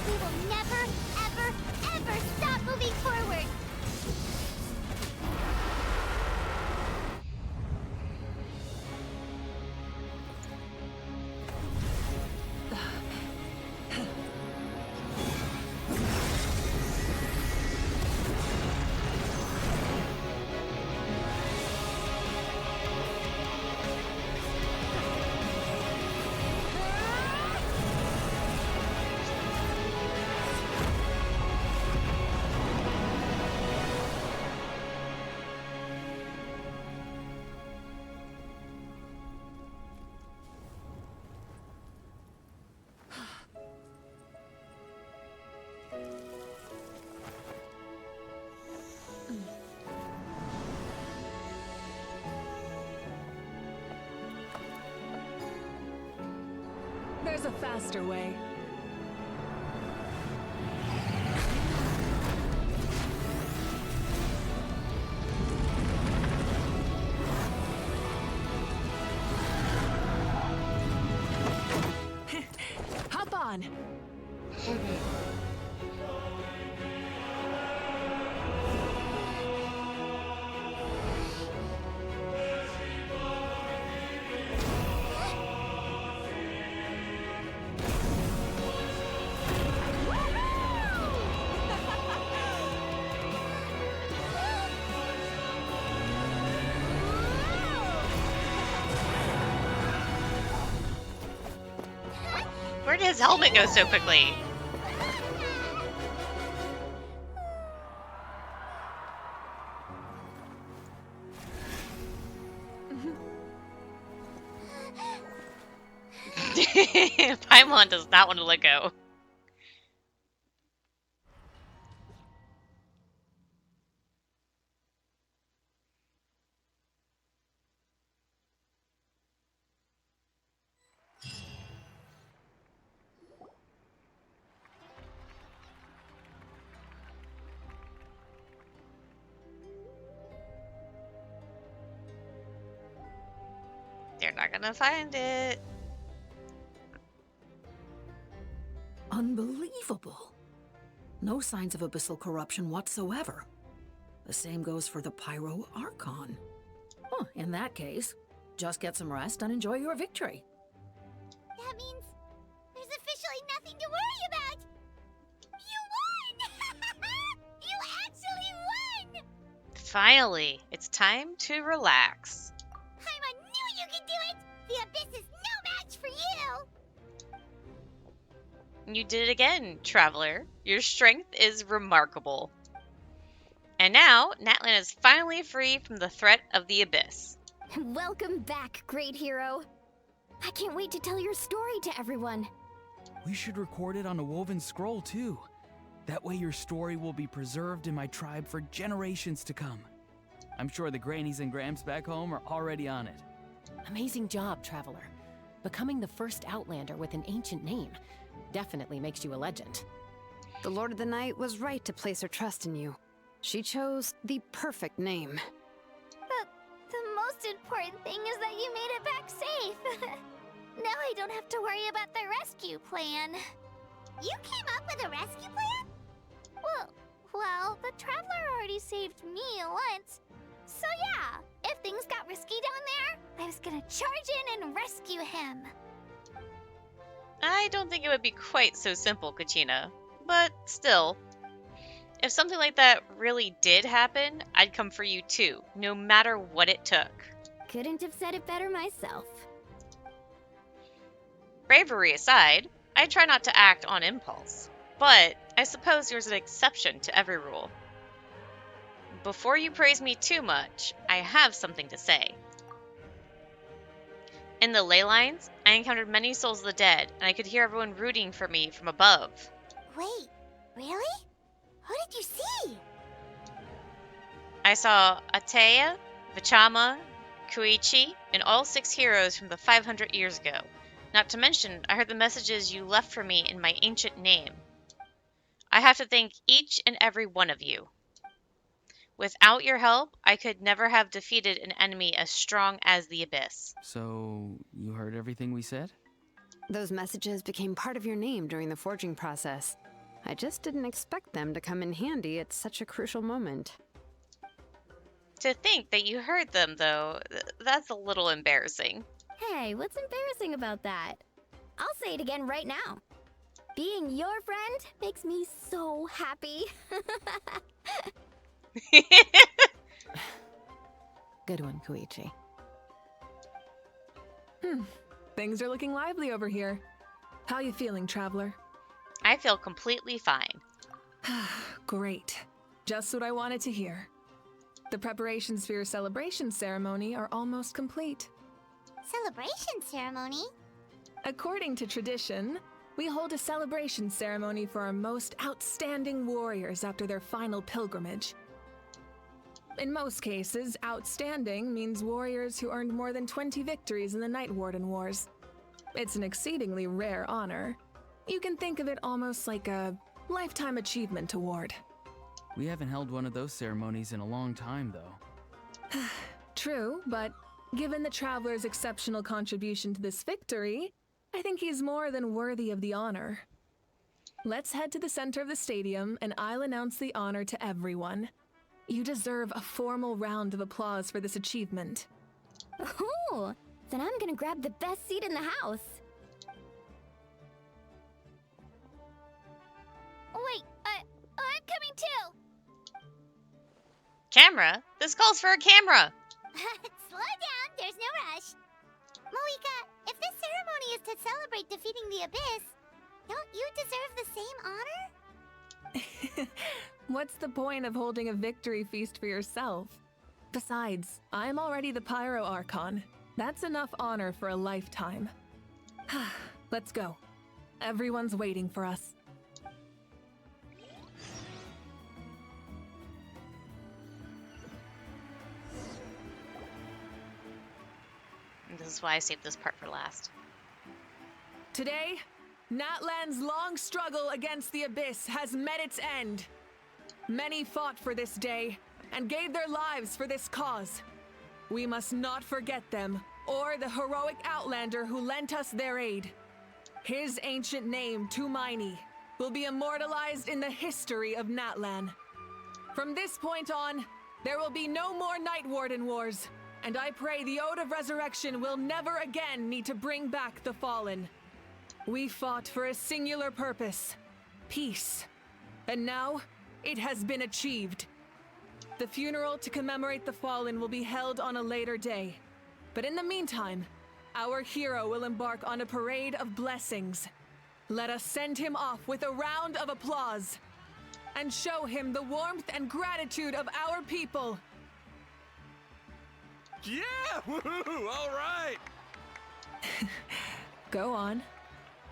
We will never, ever, ever stop moving forward. There's a faster way. Hop on. Where did his helmet go so quickly? Paimon does not want to let go. They're not gonna find it. Unbelievable. No signs of abyssal corruption whatsoever. The same goes for the Pyro Archon. Well, in that case, just get some rest and enjoy your victory. That means there's officially nothing to worry about. You won! You actually won! Finally, it's time to relax. Paimon knew you could do it! The Abyss is no match for you! You did it again, Traveler. Your strength is remarkable. And now, Natlan is finally free from the threat of the Abyss. Welcome back, great hero. I can't wait to tell your story to everyone. We should record it on a woven scroll, too. That way your story will be preserved in my tribe for generations to come. I'm sure the grannies and grams back home are already on it. Amazing job, Traveler. Becoming the first Outlander with an ancient name definitely makes you a legend. The Lord of the Night was right to place her trust in you. She chose the perfect name. But the most important thing is that you made it back safe. Now I don't have to worry about the rescue plan. You came up with a rescue plan? Well, the Traveler already saved me once. So yeah, if things got risky down there, I was gonna charge in and rescue him. I don't think it would be quite so simple, Kachina. But still, if something like that really did happen, I'd come for you too, no matter what it took. Couldn't have said it better myself. Bravery aside, I try not to act on impulse. But I suppose there's an exception to every rule. Before you praise me too much, I have something to say. In the ley lines, I encountered many souls of the dead, and I could hear everyone rooting for me from above. Wait, Really? Who did you see? I saw Atea, Vichama, Koichi, and all 6 heroes from the 500 years ago. Not to mention, I heard the messages you left for me in my ancient name. I have to thank each and every one of you. Without your help, I could never have defeated an enemy as strong as the Abyss. So, you heard everything we said? Those messages became part of your name during the forging process. I just didn't expect them to come in handy at such a crucial moment. To think that you heard them, though, that's a little embarrassing. Hey, what's embarrassing about that? I'll say it again right now. Being your friend makes me so happy. Good one, Koichi. Things are looking lively over here. How you feeling, traveler? I feel completely fine. Great. Just what I wanted to hear. The preparations for your celebration ceremony are almost complete. Celebration ceremony? According to tradition, we hold a celebration ceremony for our most outstanding warriors after their final pilgrimage. In most cases, outstanding means warriors who earned more than 20 victories in the Night Warden Wars. It's an exceedingly rare honor. You can think of it almost like a lifetime achievement award. We haven't held one of those ceremonies in a long time, though. True, but given the Traveler's exceptional contribution to this victory, I think he's more than worthy of the honor. Let's head to the center of the stadium, and I'll announce the honor to everyone. You deserve a formal round of applause for this achievement. Ooh, then I'm gonna grab the best seat in the house. Wait, I'm coming too. Camera? This calls for a camera! Slow down, there's no rush. Moika, if this ceremony is to celebrate defeating the Abyss, don't you deserve the same honor? What's the point of holding a victory feast for yourself? Besides, I'm already the Pyro Archon. That's enough honor for a lifetime. Let's go. Everyone's waiting for us. This is why I saved this part for last. Today, Natlan's long struggle against the Abyss has met its end. Many fought for this day and gave their lives for this cause. We must not forget them or the heroic Outlander who lent us their aid. His ancient name, Tumaini, will be immortalized in the history of Natlan. From this point on, there will be no more Night Warden Wars, and I pray the Ode of Resurrection will never again need to bring back the Fallen. We fought for a singular purpose, peace, and now it has been achieved. The funeral to commemorate the Fallen will be held on a later day, but in the meantime, our hero will embark on a parade of blessings. Let us send him off with a round of applause and show him the warmth and gratitude of our people. Yeah! Woohoo! All right! Go on.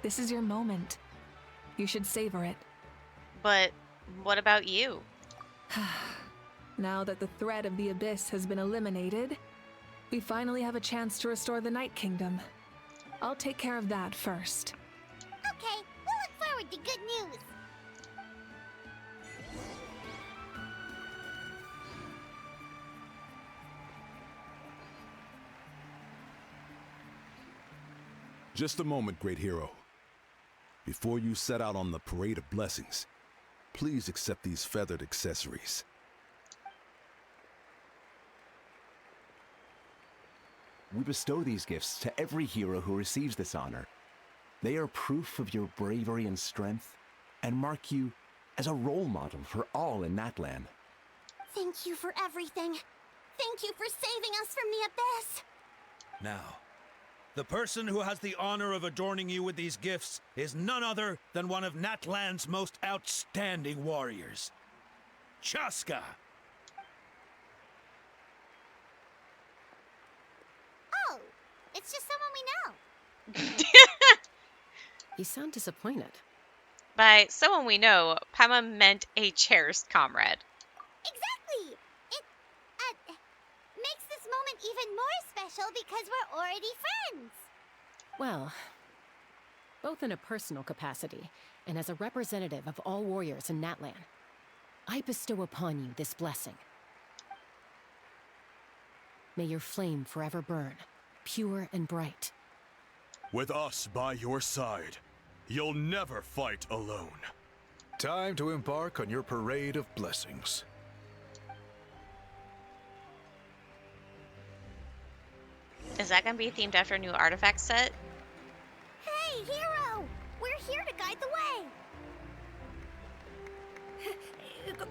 This is your moment. You should savor it. But what about you? Now that the threat of the Abyss has been eliminated, we finally have a chance to restore the Night Kingdom. I'll take care of that first. Okay, we'll look forward to good news. Just a moment, great hero. Before you set out on the parade of blessings, please accept these feathered accessories. We bestow these gifts to every hero who receives this honor. They are proof of your bravery and strength, and mark you as a role model for all in Natlan. Thank you for everything. Thank you for saving us from the Abyss. Now, the person who has the honor of adorning you with these gifts is none other than one of Natlan's most outstanding warriors, Chaska. Oh, it's just someone we know. You sound disappointed. By someone we know, Paimon meant a cherished comrade. Exactly! It makes this moment even more special because we're already friends. Well, both in a personal capacity and as a representative of all warriors in Natlan, I bestow upon you this blessing. May your flame forever burn, pure and bright. With us by your side, you'll never fight alone. Time to embark on your parade of blessings. Is that going to be themed after a new artifact set? Hey, Hero! We're here to guide the way!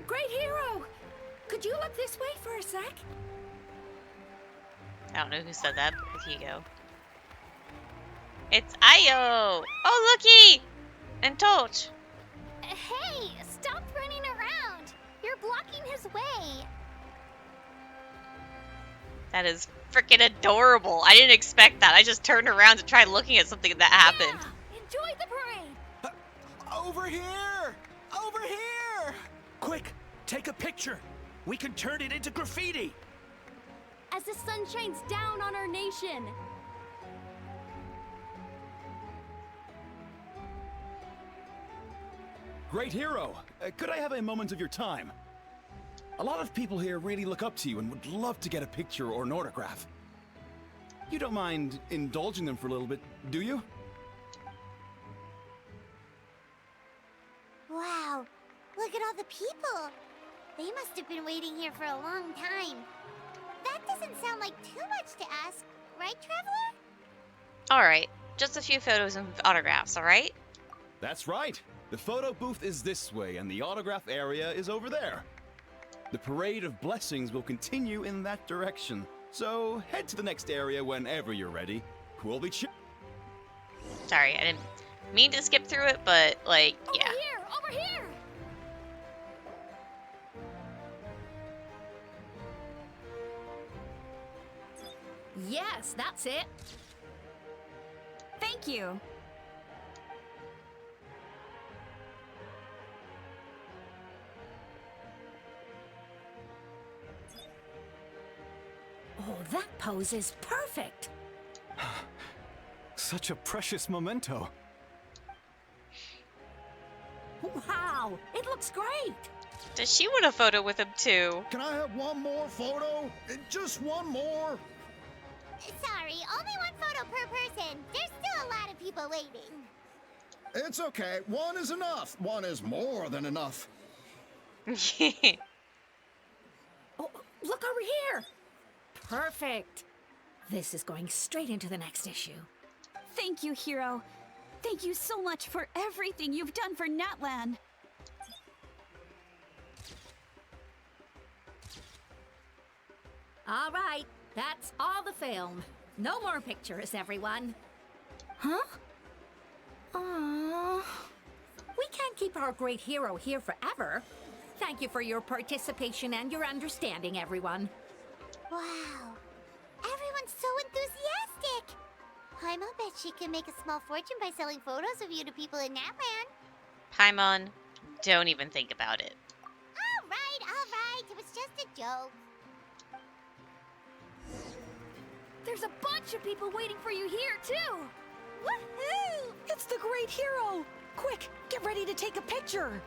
Great Hero! Could you look this way for a sec? I don't know who said that, but here you go. It's Io! Oh, looky! And Torch! Hey, stop running around! You're blocking his way! That is freaking adorable. I didn't expect that. I just turned around to try looking at something that happened. Yeah, enjoy the parade! Over here! Over here! Quick, take a picture. We can turn it into graffiti. As the sun shines down on our nation. Great Hero, could I have a moment of your time? A lot of people here really look up to you and would love to get a picture or an autograph. You don't mind indulging them for a little bit, do you? Wow, look at all the people! They must have been waiting here for a long time. That doesn't sound like too much to ask, right, Traveler? Alright, just a few photos and autographs, alright? That's right. The photo booth is this way and the autograph area is over there. The parade of blessings will continue in that direction. So head to the next area whenever you're ready. We'll be Sorry, I didn't mean to skip through it, but, like, yeah. Over here! Yes, that's it. Thank you. Oh, that pose is perfect. Such a precious memento. Wow, it looks great. Does she want a photo with him too? Can I have one more photo? Just one more? Sorry, only one photo per person. There's still a lot of people waiting. It's okay. One is enough. One is more than enough. Oh, look over here. Perfect. This is going straight into the next issue. Thank you, Hero. Thank you so much for everything you've done for Natlan. All right, that's all the film. No more pictures, everyone. Huh? Aww. We can't keep our great hero here forever. Thank you for your participation and your understanding, everyone. Wow, everyone's so enthusiastic. Paimon bet she can make a small fortune by selling photos of you to people in Natlan. Paimon, don't even think about it. All right, it was just a joke. There's a bunch of people waiting for you here, too. Woohoo! It's the great hero! Quick, get ready to take a picture.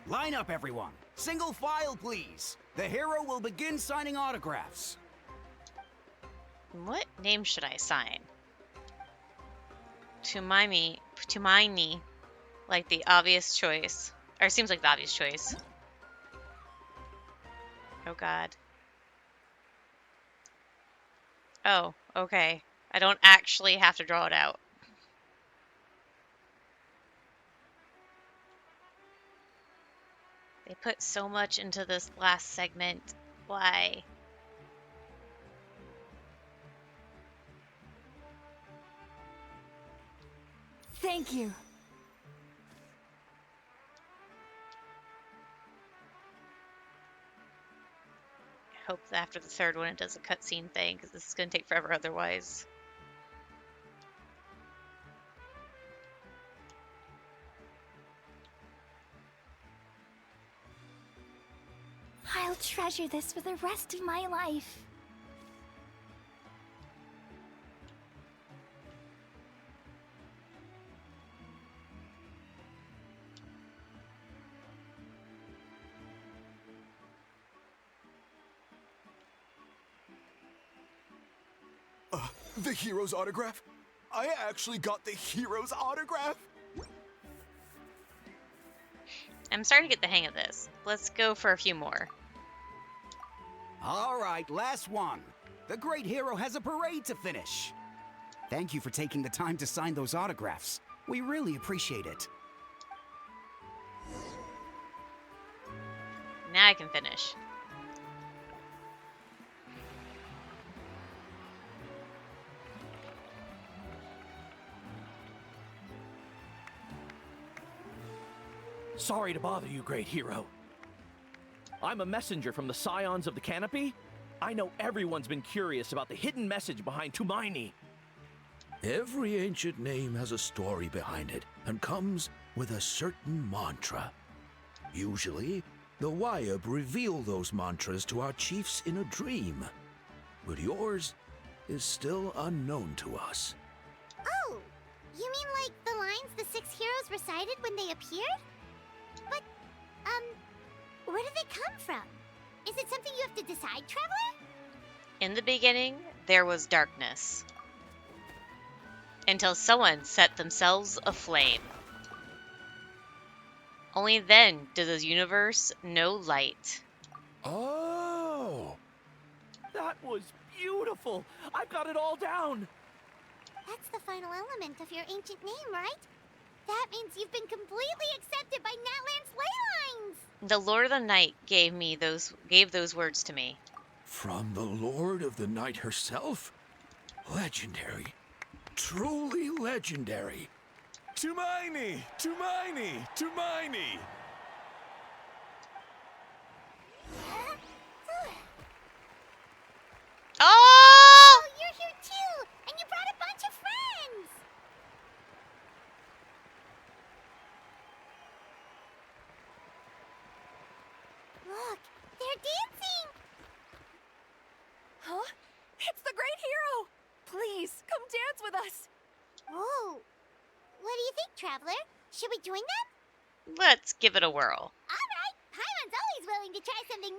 Line up, everyone. Single file, please. The hero will begin signing autographs. What name should I sign? Tumaini, like the obvious choice. Or seems like the obvious choice. Oh god. Oh, okay. I don't actually have to draw it out. They put so much into this last segment. Why? Thank you. I hope that after the third one it does a cutscene thing, because this is going to take forever otherwise. I'll treasure this for the rest of my life. The hero's autograph? I actually got the hero's autograph? I'm starting to get the hang of this. Let's go for a few more. All right, last one. The great hero has a parade to finish. Thank you for taking the time to sign those autographs. We really appreciate it. Now I can finish. Sorry to bother you, great hero. I'm a messenger from the Scions of the Canopy. I know everyone's been curious about the hidden message behind Tumaini. Every ancient name has a story behind it and comes with a certain mantra. Usually, the Wayab reveal those mantras to our chiefs in a dream. But yours is still unknown to us. Oh, you mean like the lines the 6 heroes recited when they appeared? But, where did they come from? Is it something you have to decide, Traveler? In the beginning, there was darkness. Until someone set themselves aflame. Only then does the universe know light. Oh! That was beautiful! I've got it all down! That's the final element of your ancient name, right? That means you've been completely accepted by Natlan's ley lines! The Lord of the Night gave those words to me. From the Lord of the Night herself? Legendary. Truly legendary. Tumaini! Tumaini! Tumaini! Oh! You're here too! And you brought a bunch of friends! Look, they're dancing! Huh? It's the great hero! Please, come dance with us! Whoa! What do you think, Traveler? Should we join them? Let's give it a whirl. Alright! Paimon's always willing to try something new!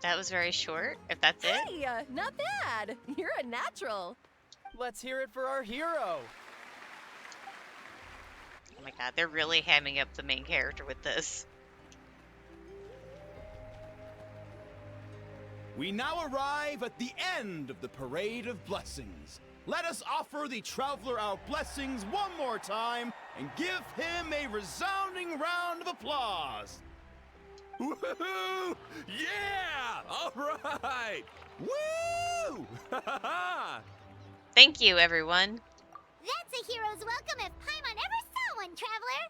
That was very short, if that's it. Hey, not bad! You're a natural! Let's hear it for our hero! Oh my god, they're really hamming up the main character with this. We now arrive at the end of the Parade of Blessings. Let us offer the Traveler our blessings one more time and give him a resounding round of applause. Woohoo! Yeah! All right! Woo! Thank you, everyone. That's a hero's welcome if Paimon ever saw one, Traveler!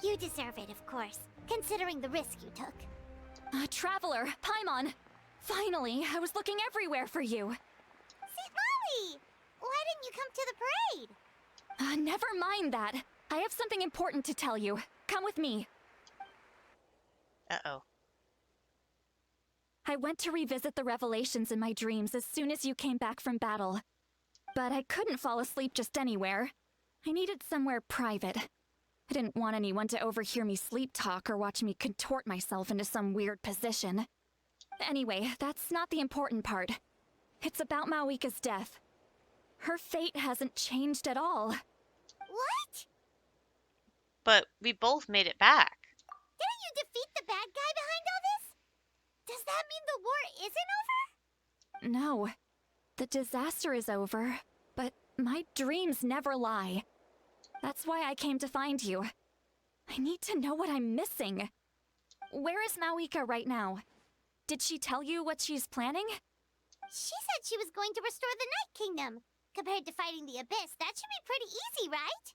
You deserve it, of course, considering the risk you took. Traveler, Paimon! Finally, I was looking everywhere for you. St. Molly! Why didn't you come to the parade? Never mind that. I have something important to tell you. Come with me. Uh-oh. I went to revisit the revelations in my dreams as soon as you came back from battle. But I couldn't fall asleep just anywhere. I needed somewhere private. I didn't want anyone to overhear me sleep talk or watch me contort myself into some weird position. Anyway, that's not the important part. It's about Mawika's death. Her fate hasn't changed at all. What? But we both made it back. Didn't you defeat the bad guy behind all this? Does that mean the war isn't over? No. The disaster is over, but my dreams never lie. That's why I came to find you. I need to know what I'm missing. Where is Mawika right now? Did she tell you what she's planning? She said she was going to restore the Night Kingdom. Compared to fighting the Abyss, that should be pretty easy, right?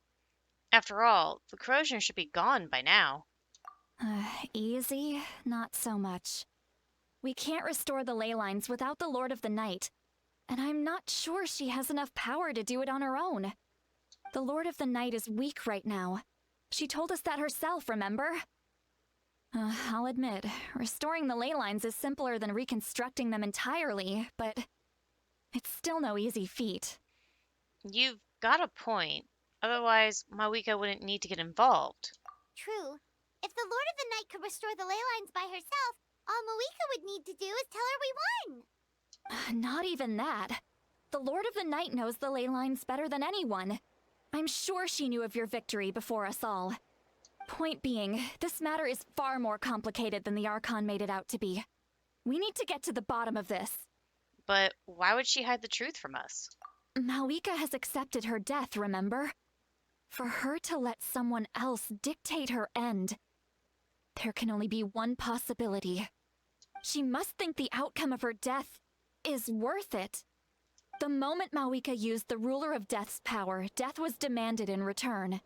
After all, the corrosion should be gone by now. Easy? Not so much. We can't restore the ley lines without the Lord of the Night, and I'm not sure she has enough power to do it on her own. The Lord of the Night is weak right now. She told us that herself, remember? I'll admit, restoring the ley lines is simpler than reconstructing them entirely, but it's still no easy feat. You've got a point. Otherwise, Mawika wouldn't need to get involved. True. If the Lord of the Night could restore the ley lines by herself, all Mawika would need to do is tell her we won. Not even that. The Lord of the Night knows the ley lines better than anyone. I'm sure she knew of your victory before us all. Point being, this matter is far more complicated than the Archon made it out to be. We need to get to the bottom of this. But why would she hide the truth from us? Mawika has accepted her death, remember? For her to let someone else dictate her end, there can only be one possibility. She must think the outcome of her death is worth it. The moment Mawika used the Ruler of Death's power, death was demanded in return.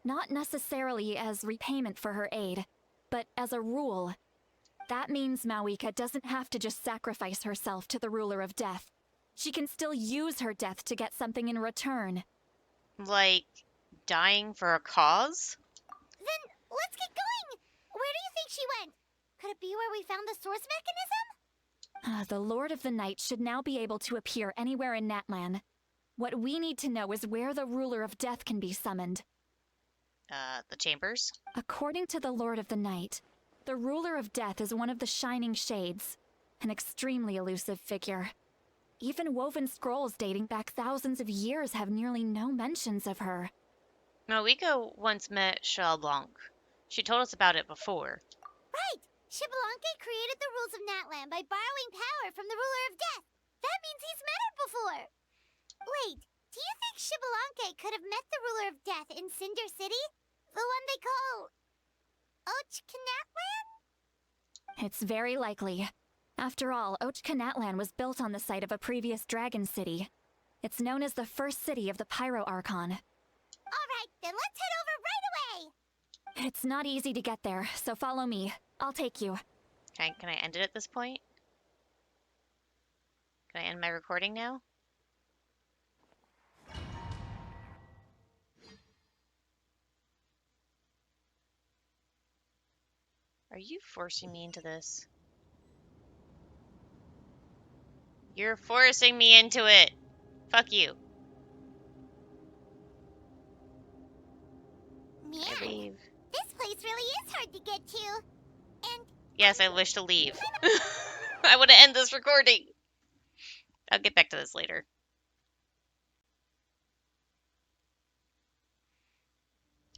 Not necessarily as repayment for her aid, but as a rule. That means Mawika doesn't have to just sacrifice herself to the Ruler of Death. She can still use her death to get something in return. Like, dying for a cause? Then let's get going! Where do you think she went? Could it be where we found the source mechanism? The Lord of the Night should now be able to appear anywhere in Natlan. What we need to know is where the Ruler of Death can be summoned. The chambers? According to the Lord of the Night, the Ruler of Death is one of the Shining Shades, an extremely elusive figure. Even woven scrolls dating back thousands of years have nearly no mentions of her. Mawika once met Shell Blanc. She told us about it before. Right! Xbalanque created the rules of Natlan by borrowing power from the Ruler of Death. That means he's met her before. Wait, do you think Xbalanque could have met the Ruler of Death in Cinder City? The one they call... Natlan? It's very likely. After all, Natlan was built on the site of a previous dragon city. It's known as the first city of the Pyro Archon. Alright, then let's head over right away! It's not easy to get there, so follow me. I'll take you. Can I end it at this point? Can I end my recording now? Are you forcing me into this? You're forcing me into it! Fuck you. Man, I leave. this place really is hard to get to. And yes, I wish to leave. I want to end this recording. I'll get back to this later.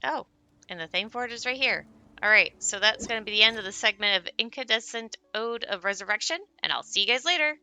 Oh, and the thing for it is right here. Alright, so that's going to be the end of the segment of Incandescent Ode of Resurrection, and I'll see you guys later.